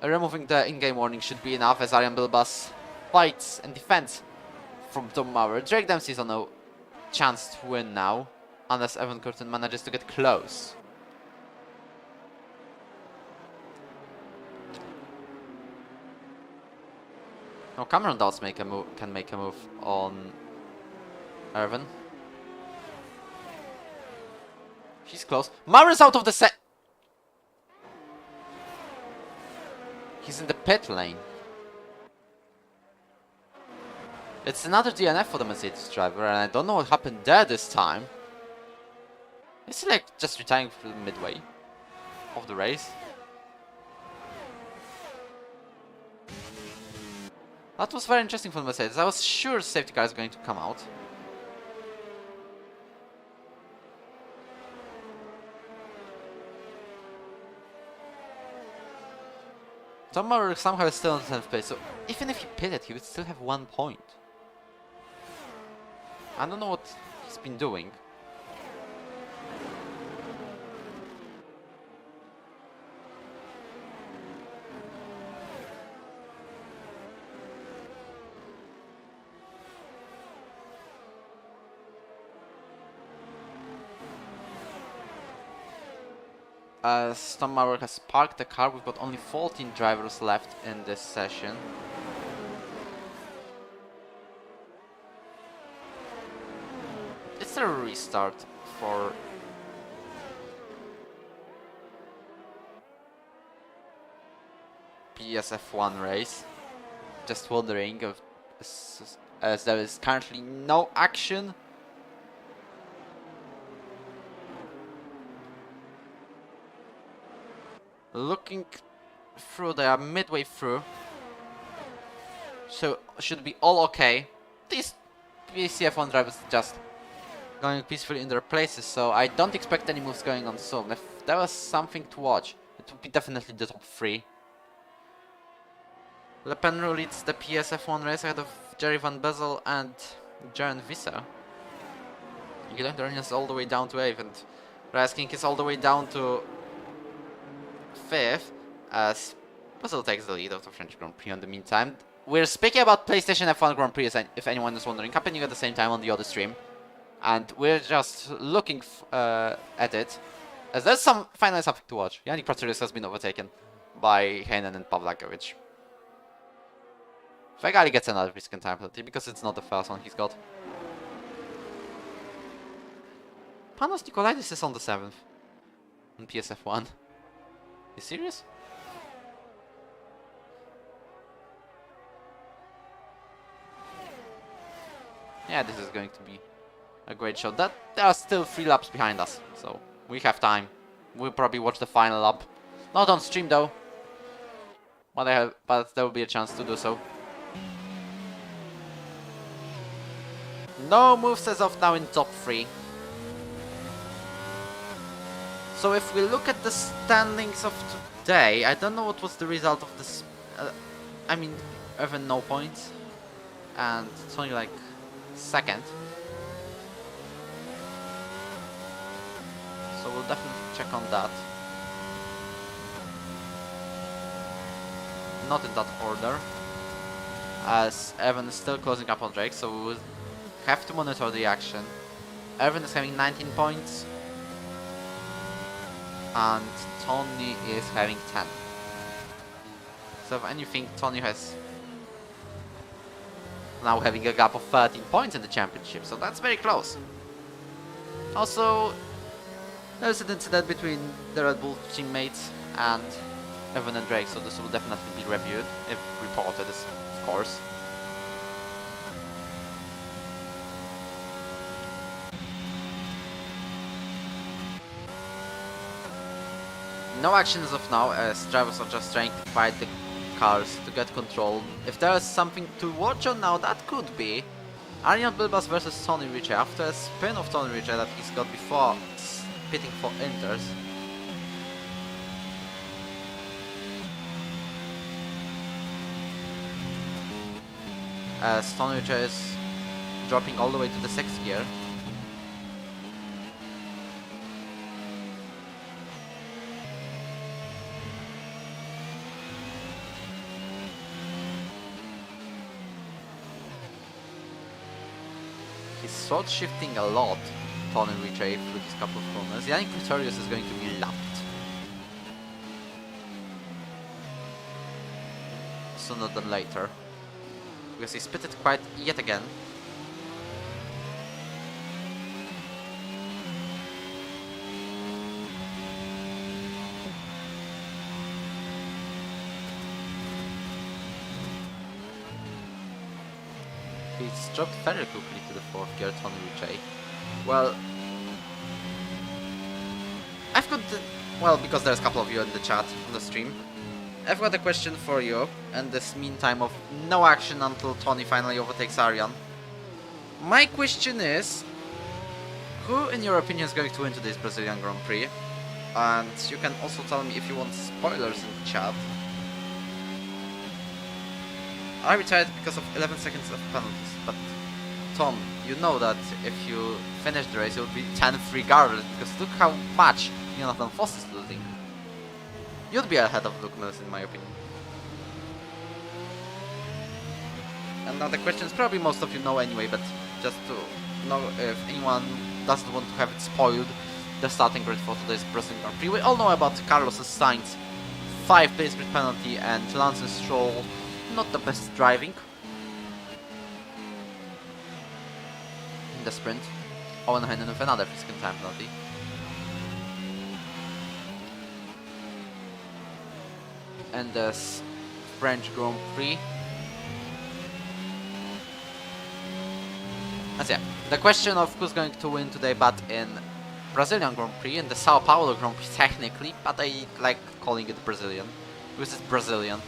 removing the in-game warning should be enough, as Arjan Bilbas fights and defends from Tom Maurer. Drake Dempsey is on a chance to win now, unless Evan Curtin manages to get close. Now Cameron does make a move, can make a move on Irvin. He's close. Mauer's out of the set. He's in the pit lane. It's another DNF for the Mercedes driver, and I don't know what happened there this time. Is he like just retiring from midway of the race? That was very interesting for the Mercedes. I was sure safety car is going to come out. Tom Maurer somehow is still in 10th place, so even if he pitted, he would still have 1 point. I don't know what he's been doing. As Tom Maurer has parked the car, we've got only 14 drivers left in this session. It's a restart for PS F1 race. Just wondering if, as there is currently no action. Looking through, they are midway through, so should be all okay. These PCF1 drivers just going peacefully in their places, so I don't expect any moves going on soon. If there was something to watch, it would be definitely the top 3. Le Pen leads the PSF1 race ahead of Jerry Van Bezel and Jaren Visser. Guillaume Dornier is all the way down to 8th, and Reyes King is all the way down to 5th, as Bezel takes the lead of the French Grand Prix in the meantime. We're speaking about PlayStation F1 Grand Prix, if anyone is wondering, happening at the same time on the other stream. And we're just looking at it, as there's finally something to watch. Yannick Praterius has been overtaken by Heinen and Pavlakovic. Fegali gets another 3-second time penalty because it's not the first one he's got. Panos Nikolaidis is on the 7th on PSF1. You serious? Yeah, this is going to be a great shot. There are still 3 laps behind us, so we have time. We'll probably watch the final lap. Not on stream though, but there will be a chance to do so. No moves as of now in top 3. So if we look at the standings of today, I don't know what was the result of this. I mean, even no points, and it's only like second. So we'll definitely check on that. Not in that order, as Evan is still closing up on Drake, so we will have to monitor the action. Evan is having 19 points, and Tony is having 10. So if anything, Tony has now having a gap of 13 points in the championship, so that's very close. Also, there's an incident between the Red Bull teammates and Evan and Drake, so this will definitely be reviewed, if reported, of course. No action as of now, as drivers are just trying to fight the cars to get control. If there is something to watch on now, that could be Arjan Bilbas versus Tony Ritchie. After a spin of Tony Ritchie that he's got before pitting for Inters. As Tony Ritchie is dropping all the way to the 6th gear. He's short shifting a lot, Tony Ritchie, through this couple of corners. Yannick Pretorius is going to be lapped sooner than later, because he spit it quite yet again. He's dropped very quickly to the 4th gear, Tony Ritchie. Well, I've got the... Well, because there's a couple of you in the chat, on the stream. I've got a question for you, and this meantime of no action until Tony finally overtakes Arjan. My question is, who in your opinion is going to win today's Brazilian Grand Prix? And you can also tell me if you want spoilers in the chat. I retired because of 11 seconds of penalties, but Tom, you know that if you finish the race, it would be 10th regardless, because look how much Jonathan Foss is losing. You'd be ahead of Luke Mills in my opinion. And now the question is probably most of you know anyway, but just to know if anyone doesn't want to have it spoiled, the starting grid for today's Brazilian Grand Prix. We all know about Carlos Sainz 5 place grid penalty and Lance Stroll not the best driving in the sprint. Owen Heinen with another 3-second time penalty. And the French Grand Prix. That's it. The question of who's going to win today, but in Brazilian Grand Prix, in the Sao Paulo Grand Prix technically, but I like calling it Brazilian because it's Brazilian.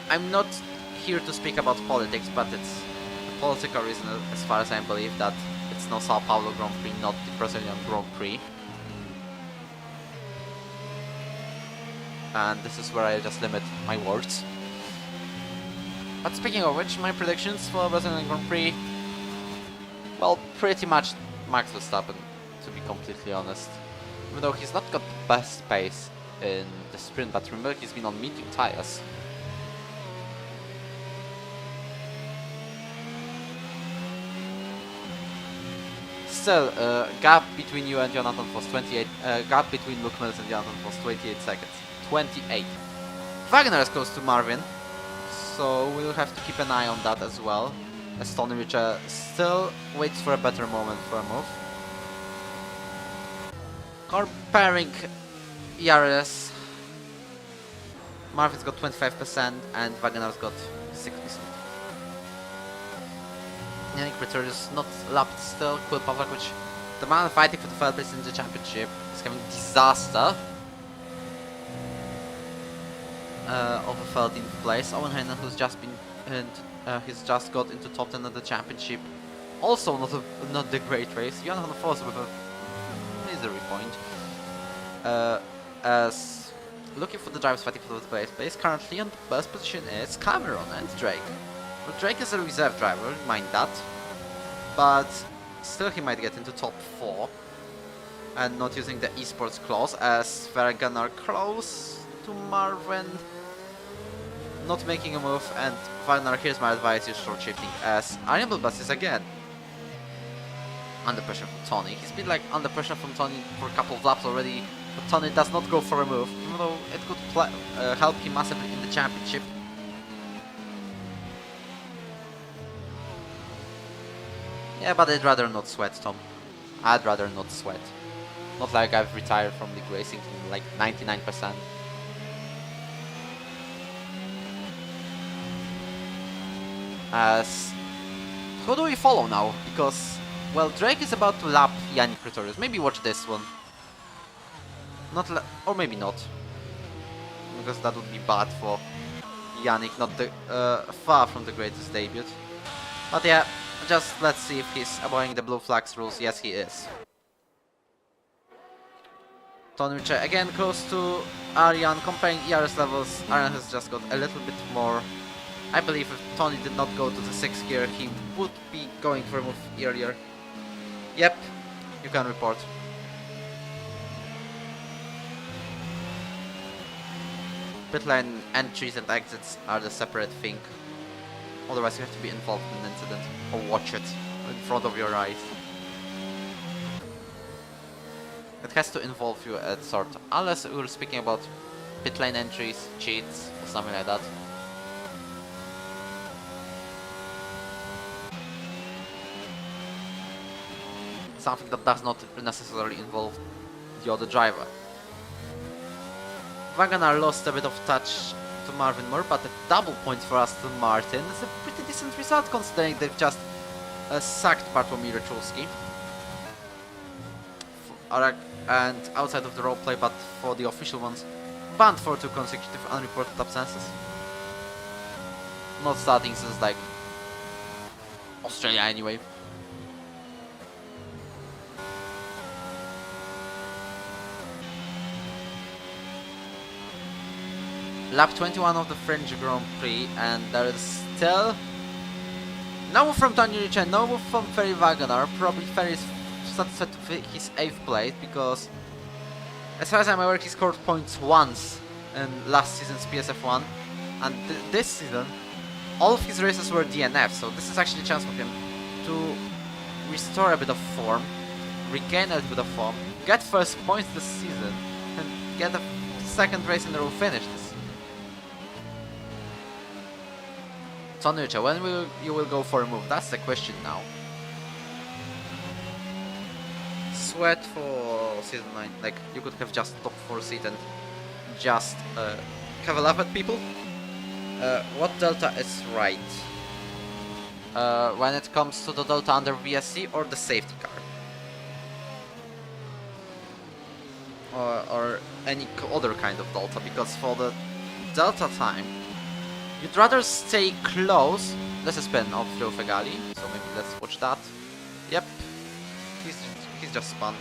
I'm not here to speak about politics, but it's a political reason as far as I believe that it's no Sao Paulo Grand Prix, not the Brazilian Grand Prix. And this is where I just limit my words. But speaking of which, my predictions for Brazilian Grand Prix, well, pretty much Max Verstappen, to be completely honest. Even though he's not got the best pace in the sprint, but remember he's been on medium tires. Still, gap between you and Jonathan was 28. Gap between Luke Mills and Jonathan was 28 seconds. 28. Wagner is close to Marvin, so we'll have to keep an eye on that as well. As Tony Ritchie still waits for a better moment for a move. Comparing ERS, Marvin's got 25% and Wagner's got 6%. Yannick Pretorius not lapped still. Cool Pavlak, which the man fighting for the 3rd place in the championship is having disaster. Over 13th place. Owen Heinen, who's just been he's just got into top 10 of the championship. Also not the great race. Jonathan Foss with a misery point. As looking for the drivers fighting for the place, currently on the best position is Cameron and Drake. Well, Drake is a reserve driver, mind that, but still he might get into top 4 and not using the esports clause, as Vergan are close to Marvin, not making a move, and Wagner, here's my advice, use short shifting, as Iron Bus is again under pressure from Tony. He's been like under pressure from Tony for a couple of laps already, but Tony does not go for a move, even though it could help him massively in the championship. Yeah, but I'd rather not sweat, Tom. I'd rather not sweat. Not like I've retired from league racing in like 99%. As who do we follow now? Because, well, Drake is about to lap Yannick Pretorius. Maybe watch this one. Not or maybe not. Because that would be bad for Yannick, not the far from the greatest debut. But yeah, just let's see if he's obeying the blue flags rules. Yes, he is. Tony Richard again close to Aryan. Comparing ERS levels, Aryan has just got a little bit more. I believe if Tony did not go to the 6th gear, he would be going for a move earlier. Yep, you can report. Pit lane entries and exits are the separate thing. Otherwise you have to be involved in an incident or watch it in front of your eyes. It has to involve you at sort, unless we're speaking about pit lane entries, cheats, or something like that. Something that does not necessarily involve the other driver. Wagner lost a bit of touch to Marvin Moore, but a double point for Aston Martin is a pretty decent result considering they've just sacked Bartłomiej Ryczulski. And outside of the roleplay, but for the official ones, banned for 2 consecutive unreported absences. Not starting since like Australia anyway. Lap 21 of the French Grand Prix, and there is still no move from Tony Richard, no move from Ferry Wagner. Probably Ferry is satisfied with his 8th place, because as far as I'm aware he scored points once in last season's PSF1, and this season all of his races were DNF, so this is actually a chance for him to restore a bit of form, regain a bit of form, get first points this season, and get a 2nd race in a row finish this. Tony Richard, when you will go for a move? That's the question now. Sweat for season 9, like you could have just top 4 seat and just have a laugh at people. What delta is right? When it comes to the delta under VSC or the safety car? Or any other kind of delta, because for the delta time you'd rather stay close. There's a spin off Joe Fegali, so maybe let's watch that. Yep, he's just spun.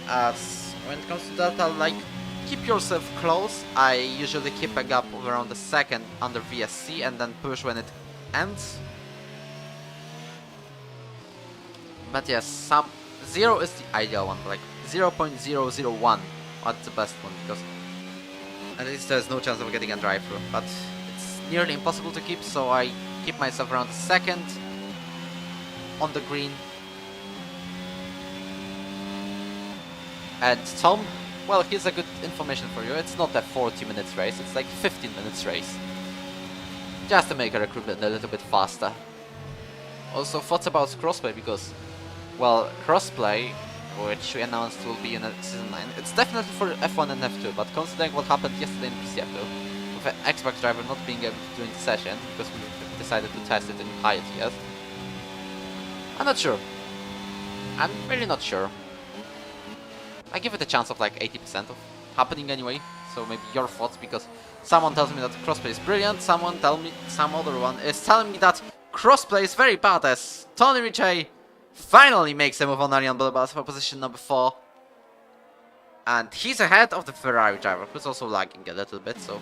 As when it comes to delta, like, keep yourself close. I usually keep a gap of around a 2nd under VSC and then push when it ends. But yes, 0 is the ideal one, like 0.001 that's the best one, because at least there's no chance of getting a drive-through, but it's nearly impossible to keep, so I keep myself around 2nd on the green. And Tom, well, here's a good information for you. It's not a 40 minutes race, it's like 15 minutes race. Just to make a recruitment a little bit faster. Also, thoughts about crossplay, because, well, crossplay, which we announced will be in Season 9, it's definitely for F1 and F2, but considering what happened yesterday in PCF2, with an Xbox driver not being able to during the session, because we decided to test it in higher tiers, I'm not sure. I'm really not sure. I give it a chance of like 80% of happening anyway, so maybe your thoughts, because someone tells me that crossplay is brilliant, some other one is telling me that crossplay is very bad, as Tony Richey finally makes a move on Arjan Bilbas for position number 4. And he's ahead of the Ferrari driver, who's also lagging a little bit, so...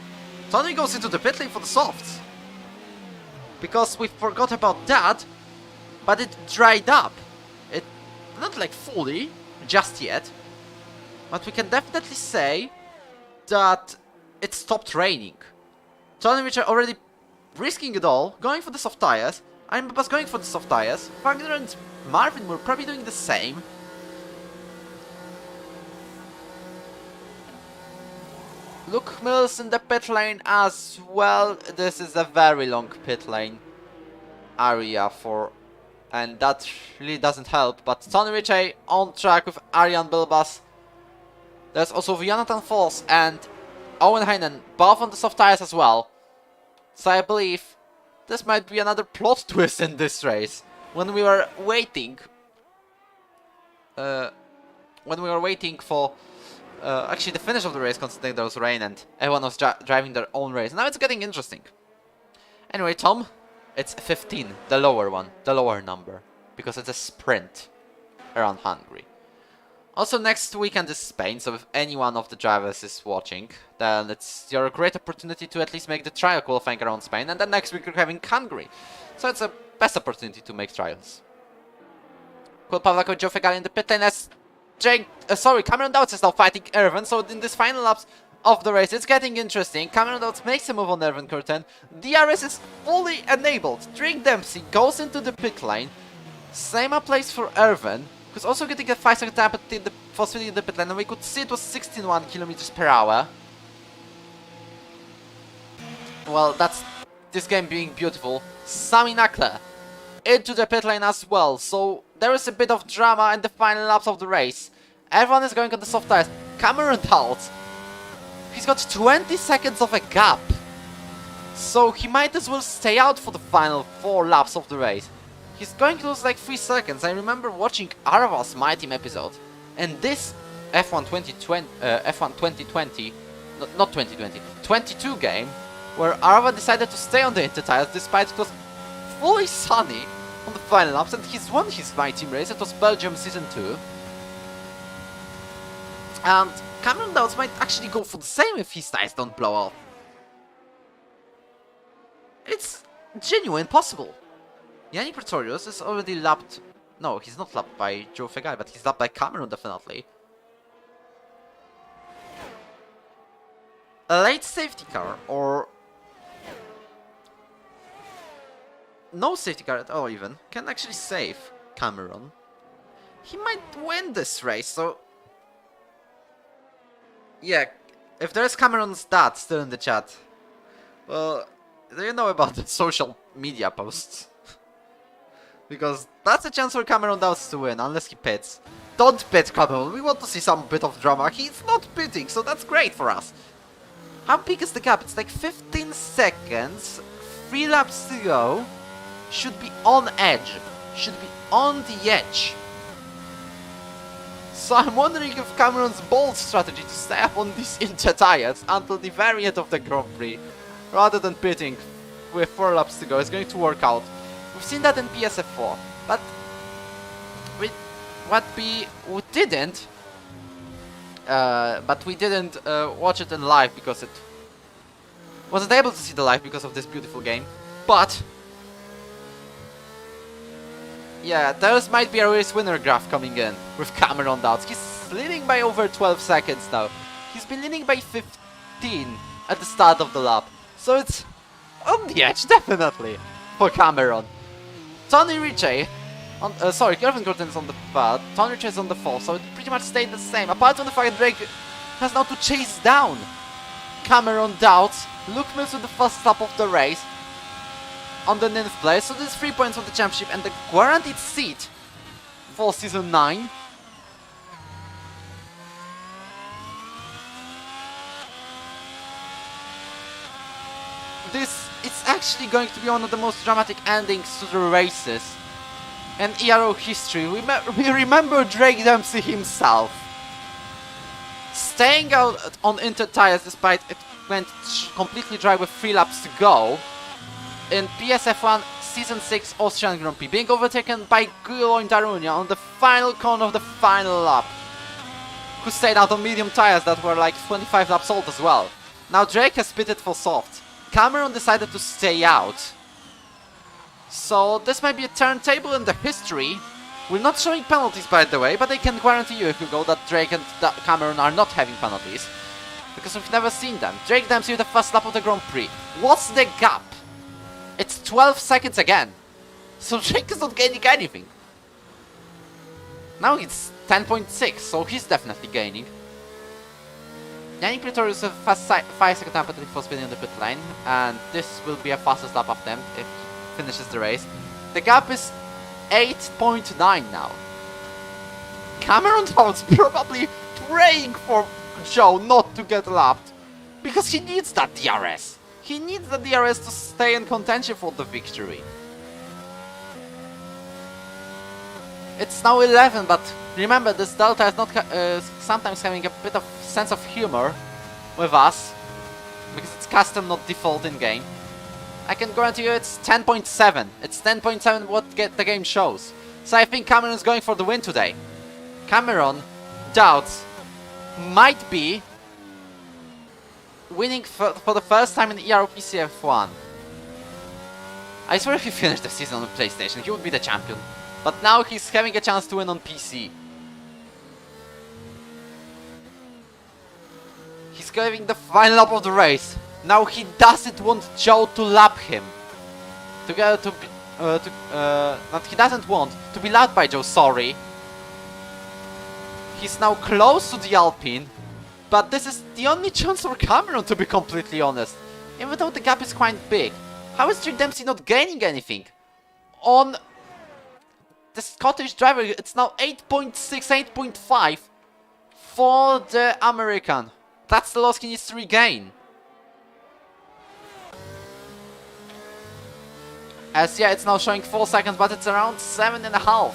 Tony goes into the pit lane for the softs. Because we forgot about that, but it dried up. It... not like fully, just yet. But we can definitely say that it stopped raining. Tony Richard already risking it all, going for the soft tires. I'm going for the soft tires. Wagner and Marvin were probably doing the same. Luke Mills in the pit lane as well. This is a very long pit lane area for... and that really doesn't help. But Tony Ritchie on track with Arjan Bilbas. There's also Jonathan Foss and Owen Heinen, both on the soft tires as well. So I believe this might be another plot twist in this race. When we were waiting... for... actually the finish of the race, considering there was rain and everyone was driving their own race. Now it's getting interesting. Anyway, Tom, it's 15, the lower one, the lower number. Because it's a sprint around Hungary. Also, next weekend is Spain, so if any one of the drivers is watching, then it's your great opportunity to at least make the trial qualifying around Spain, and then next week we're having Hungary. So it's a best opportunity to make trials. Cool, Pavlak, Joe Fegali in the pit lane as Cameron Dowds is now fighting Erwin, so in this final laps of the race, it's getting interesting. Cameron Dowds makes a move on Erwin Curtin. DRS is fully enabled. Drake Dempsey goes into the pit lane. Same applies for Erwin, who's also getting a 5-second tap at the possibility in the pit lane, and we could see it was 16.1 kilometers per hour. Well, that's this game being beautiful. Sami Nakla into the pit lane as well, so there is a bit of drama in the final laps of the race. Everyone is going on the soft tires. Cameron Dowds, he's got 20 seconds of a gap, so he might as well stay out for the final 4 laps of the race. He's going to lose like 3 seconds. I remember watching Arva's My Team episode, and this F1 2020, not 2020, 22 game, where Arva decided to stay on the inter-tires despite it was fully sunny on the final laps, and he's won his My Team race. It was Belgium Season 2. And Cameron Dowds might actually go for the same if his tires don't blow off. It's genuine possible. Yanni Pretorius is already lapped... No, he's not lapped by Joe Fegai, but he's lapped by Cameron, definitely. A late safety car, or... no safety car at all even, can actually save Cameron. He might win this race, so... yeah, if there's Cameron's dad still in the chat, well, do you know about the social media posts? Because that's a chance for Cameron Dowds to win, unless he pits. Don't pit, Cameron, we want to see some bit of drama. He's not pitting, so that's great for us. How big is the gap? It's like 15 seconds, 3 laps to go. Should be on edge. Should be on the edge. So I'm wondering if Cameron's bold strategy to stay up on these inter tires until the very end of the Grand Prix, rather than pitting with 4 laps to go, is going to work out. We've seen that in PSF4, but we didn't watch it in live because it wasn't able to see the live because of this beautiful game. But yeah, there might be a race winner graph coming in with Cameron Dowds. He's leading by over 12 seconds now. He's been leading by 15 at the start of the lap, so it's on the edge definitely for Cameron. Tony Ritchie, Kevin Curtin is on the third, Tony Ritchie is on the fourth, so it pretty much stayed the same, apart from the fact that Drake has now to chase down Cameron Dowds. Luke Mills with the first lap of the race on the 9th place, so there's 3 points for the championship and the guaranteed seat for Season 9. It's actually going to be one of the most dramatic endings to the races in Ero history. We remember Drake Dempsey himself staying out on inter tires despite it went completely dry with 3 laps to go in PSF1 Season 6 Austrian Grand Prix, being overtaken by Guillaume and Darunia on the final corner of the final lap, who stayed out on medium tires that were like 25 laps old as well. Now Drake has pitted for soft. Cameron decided to stay out. So this might be a turntable in the history. We're not showing penalties, by the way, but I can guarantee you if you go that Drake and Cameron are not having penalties, because we've never seen them. Drake Dempsey with the first lap of the Grand Prix. What's the gap? It's 12 seconds again. So Drake is not gaining anything. Now it's 10.6, so he's definitely gaining. Yannick Pretorius with a fast 5-second time penalty for spinning on the pit lane, and this will be a fastest lap of them if he finishes the race. The gap is 8.9 now. Cameron Downs probably praying for Joe not to get lapped, because he needs that DRS. He needs the DRS to stay in contention for the victory. It's now 11, but remember, this Delta is not sometimes having a bit of sense of humor with us, because it's custom, not default in game. I can guarantee you it's 10.7. It's 10.7 what the game shows. So I think Cameron is going for the win today. Cameron Dowds might be winning for the first time in Ero Pc F1. I swear if he finished the season on PlayStation, he would be the champion. But now he's having a chance to win on PC. He's going the final lap of the race. Now he doesn't want Joe to lap him. He doesn't want to be lapped by Joe, sorry. He's now close to the Alpine, but this is the only chance for Cameron, to be completely honest. Even though the gap is quite big. How is Drake Dempsey not gaining anything? On the Scottish driver, it's now 8.6, 8.5 for the American. That's the loss he needs to regain. As yeah, it's now showing 4 seconds, but it's around 7.5.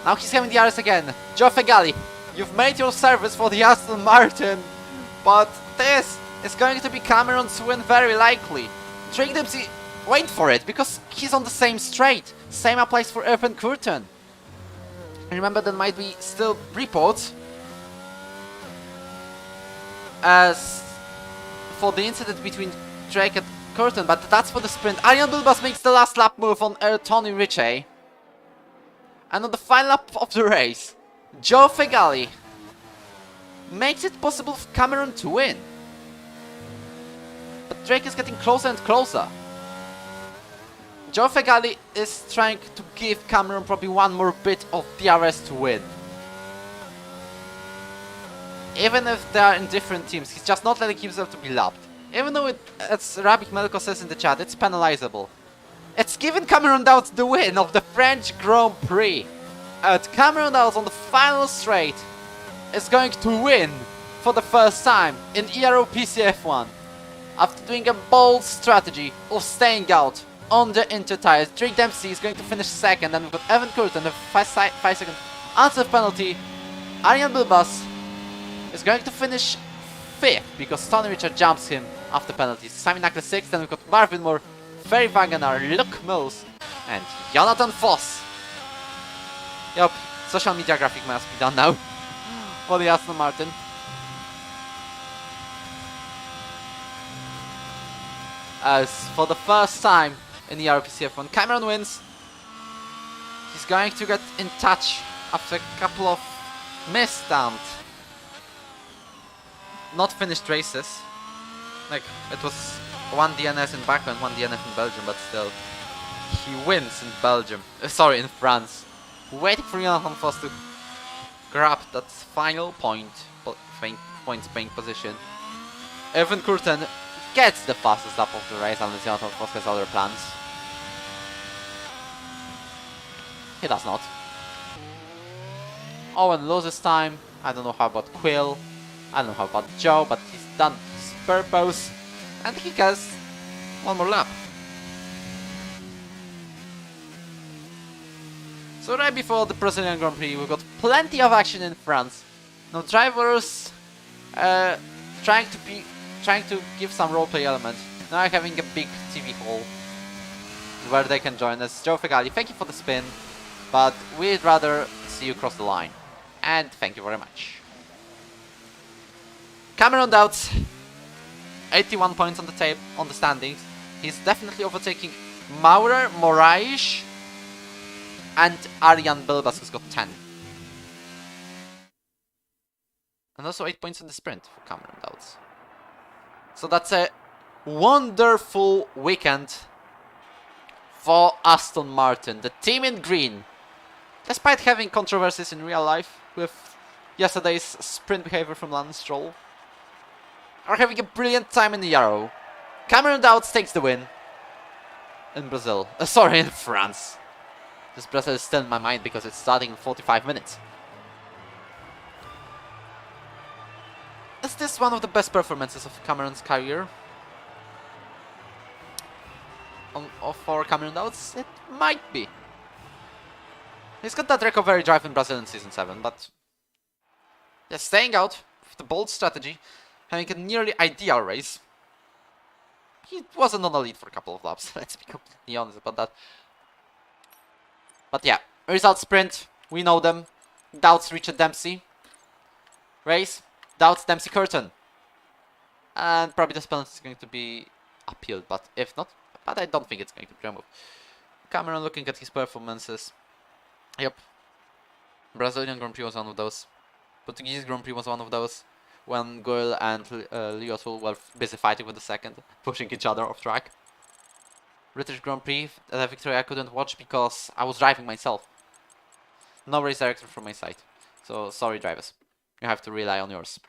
Now he's having the DRS again. Joe Fegali, you've made your service for the Aston Martin, but this is going to be Cameron's win very likely. Drake Dempsey, wait for it, because he's on the same straight. Same applies for Ero Curtin. Remember, there might be still reports as for the incident between Drake and Curtin, but that's for the sprint. Arjan Bilbas makes the last lap move on Tony Ritchie. And on the final lap of the race, Joe Fegali makes it possible for Cameron to win. But Drake is getting closer and closer. Joe Fegali is trying to give Cameron probably one more bit of DRS to win. Even if they are in different teams, he's just not letting himself to be lapped. Even though as Rabik Melko says in the chat, it's penalizable. It's given Cameron Dowds the win of the French Grand Prix. And Cameron Dowds on the final straight is going to win for the first time in Ero Pc F1. After doing a bold strategy of staying out on the inter tires, Drake Dempsey is going to finish second, and we've got Evan Curtin, a 5-second unsafe penalty. Arjan Bilbas is going to finish 5th because Tony Richard jumps him after penalties. Simon Ackles 6th, then we've got Marvin Moore, Ferry Wagenaar, Luke Mills, and Jonathan Voss. Yup, social media graphic must be done now for the Aston Martin. As for the first time in the Ero Pc F1, Cameron wins. He's going to get in touch after a couple of missed and not finished races. Like, it was one DNS in Baku and one DNF in Belgium, but still, he wins in Belgium. Sorry, in France. Waiting for Jonathan Voss to grab that final points paying position. Evan Curtin gets the fastest lap of the race unless Jonathan Voss has other plans. He does not. Owen loses time. I don't know how about Quill. I don't know how about Joe, but he's done his purpose. And he gets one more lap. So right before the Brazilian Grand Prix, we've got plenty of action in France. Now drivers trying to give some roleplay element. Now having a big TV hall. where they can join us. Joe Fegali, thank you for the spin, but we'd rather see you cross the line. And thank you very much. Cameron Doubts, 81 points on the tape on the standings. He's definitely overtaking Maurer, Moraes, and Arjan Bilbas, who's got 10. And also 8 points in the sprint for Cameron Doubts. So that's a wonderful weekend for Aston Martin, the team in green. Despite having controversies in real life with yesterday's sprint behavior from Lance Stroll, are having a brilliant time in the Ero. Cameron Doubts takes the win in Brazil. Sorry, in France. This Brazil is still in my mind because it's starting in 45 minutes. Is this one of the best performances of Cameron's career? For Cameron Doubts? It might be. He's got that recovery drive in Brazil in Season 7, but yeah, staying out with the bold strategy, having a nearly ideal race. He wasn't on the lead for a couple of laps, let's be completely honest about that. But yeah, result sprint, we know them. Doubts Richard Dempsey. Race, Doubts Dempsey Curtin. And probably this penalty is going to be appealed, but if not, but I don't think it's going to be removed. Cameron looking at his performances. Yep. Brazilian Grand Prix was one of those. Portuguese Grand Prix was one of those. When Goyle and Leo Sul were busy fighting with the second, pushing each other off track. British Grand Prix, a victory I couldn't watch because I was driving myself. No race director from my side. So sorry drivers. You have to rely on yours.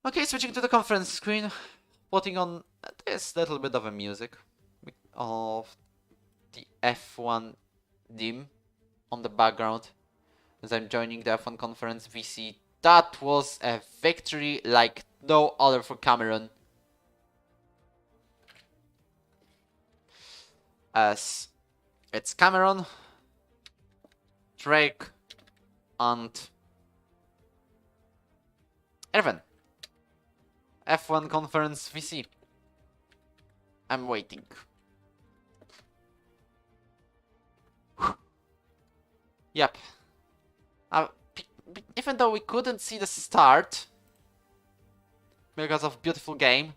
Okay, switching to the conference screen. Putting on this little bit of a music of the F1 dim on the background as I'm joining the F1 conference VC. That was a victory like no other for Cameron. As it's Cameron, Drake, and Erwin. F1 conference VC. I'm waiting. Yep. Even though we couldn't see the start because of beautiful game.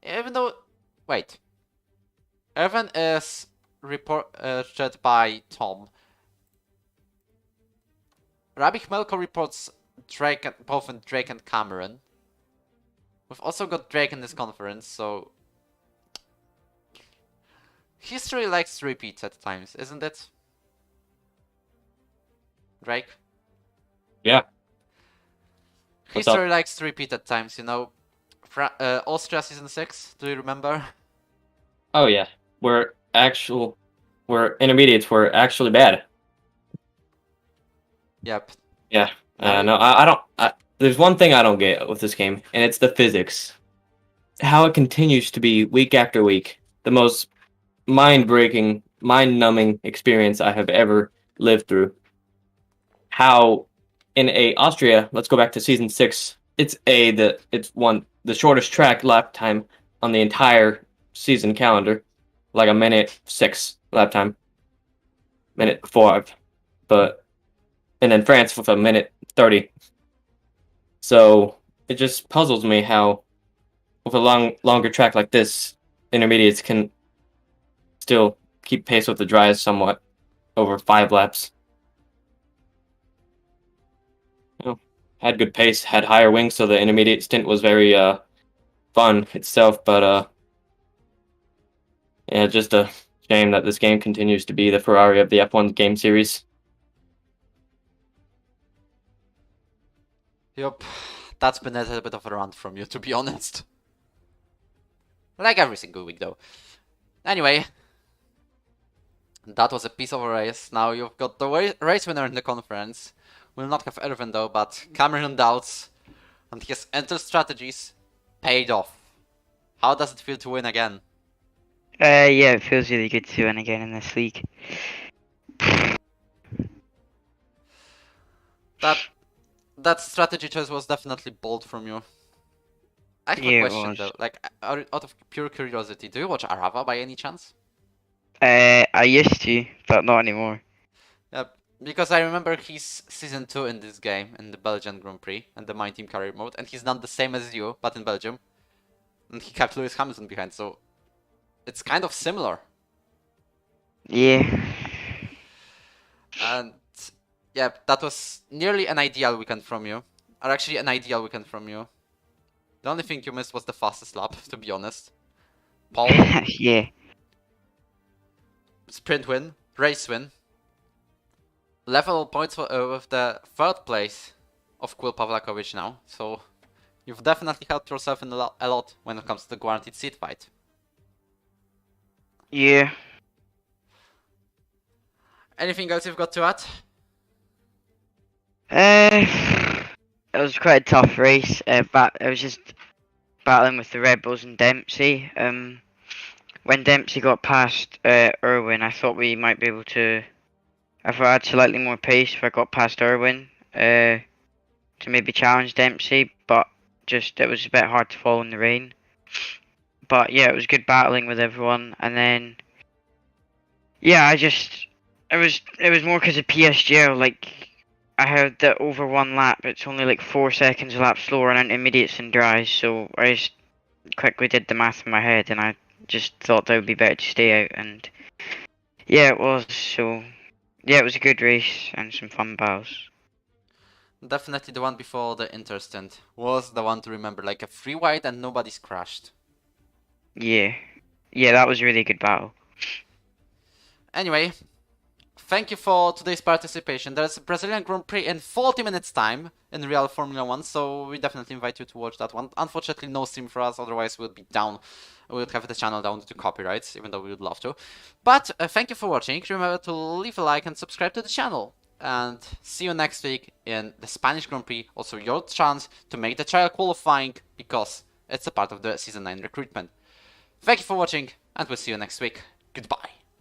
Even though... Wait. Evan is reported by Tom. Rabbi Melko reports Drake and, both in Drake and Cameron. We've also got Drake in this conference, so... History likes to repeat at times, isn't it? Drake? Yeah. What's History up? likes to repeat at times, you know. Austria Season 6, do you remember? Oh yeah, where intermediates were actually bad. Yep. Yeah. No, I don't. There's one thing I don't get with this game, and it's the physics. How it continues to be week after week the most mind-breaking, mind-numbing experience I have ever lived through. How in Austria, let's go back to Season 6. It's the shortest track lap time on the entire season calendar, like a minute 6 lap time, minute 4, and then France with a minute 30. So it just puzzles me how, with a longer track like this, intermediates can still keep pace with the dries somewhat over 5 laps. Had good pace, had higher wings, so the intermediate stint was very fun itself, but yeah, just a shame that this game continues to be the Ferrari of the F1 game series. Yup, that's been a little bit of a rant from you, to be honest. Like every single week, though. Anyway, that was a piece of a race. Now you've got the race winner in the conference. We'll not have Erwin, though, but Cameron Doubts and his enter strategies paid off. How does it feel to win again? Yeah, it feels really good to win again in this league. That strategy choice was definitely bold from you. I have Yeah, a it question was. though. Like, out of pure curiosity, do you watch Arava by any chance? I used to, but not anymore. Yeah, because I remember he's season 2 in this game, in the Belgian Grand Prix, and the My Team Career mode, and he's done the same as you, but in Belgium. And he kept Lewis Hamilton behind, so it's kind of similar. Yeah. And yeah, that was nearly an ideal weekend from you. Or actually an ideal weekend from you. The only thing you missed was the fastest lap, to be honest. Pole, Yeah. sprint win, race win. Level points with the third place of Kul Pawlakovic now, so you've definitely helped yourself in a lot when it comes to the guaranteed seat fight. Yeah. Anything else you've got to add? It was quite a tough race. But I was just battling with the Red Bulls and Dempsey. When Dempsey got past Irwin, I thought we might be able to. I thought I had slightly more pace if I got past Irwin. To maybe challenge Dempsey, but just it was a bit hard to follow in the rain. But yeah, it was good battling with everyone, and then yeah, it was more because of PSGL. Like I had the over 1 lap. It's only like 4 seconds a lap slower on intermediates and dries, so I just quickly did the math in my head, and I just thought that would be better to stay out. And yeah, it was. So yeah, it was a good race and some fun battles. Definitely the one before the interstint was the one to remember, like a free wide and nobody's crashed. Yeah, yeah, that was a really good battle. Anyway, thank you for today's participation. There's a Brazilian Grand Prix in 40 minutes time in real Formula 1, so we definitely invite you to watch that one. Unfortunately, no stream for us, otherwise we'd be down. We would have the channel down to copyrights, even though we would love to. But thank you for watching. Remember to leave a like and subscribe to the channel. And see you next week in the Spanish Grand Prix. Also your chance to make the trial qualifying, because it's a part of the Season 9 recruitment. Thank you for watching, and we'll see you next week. Goodbye.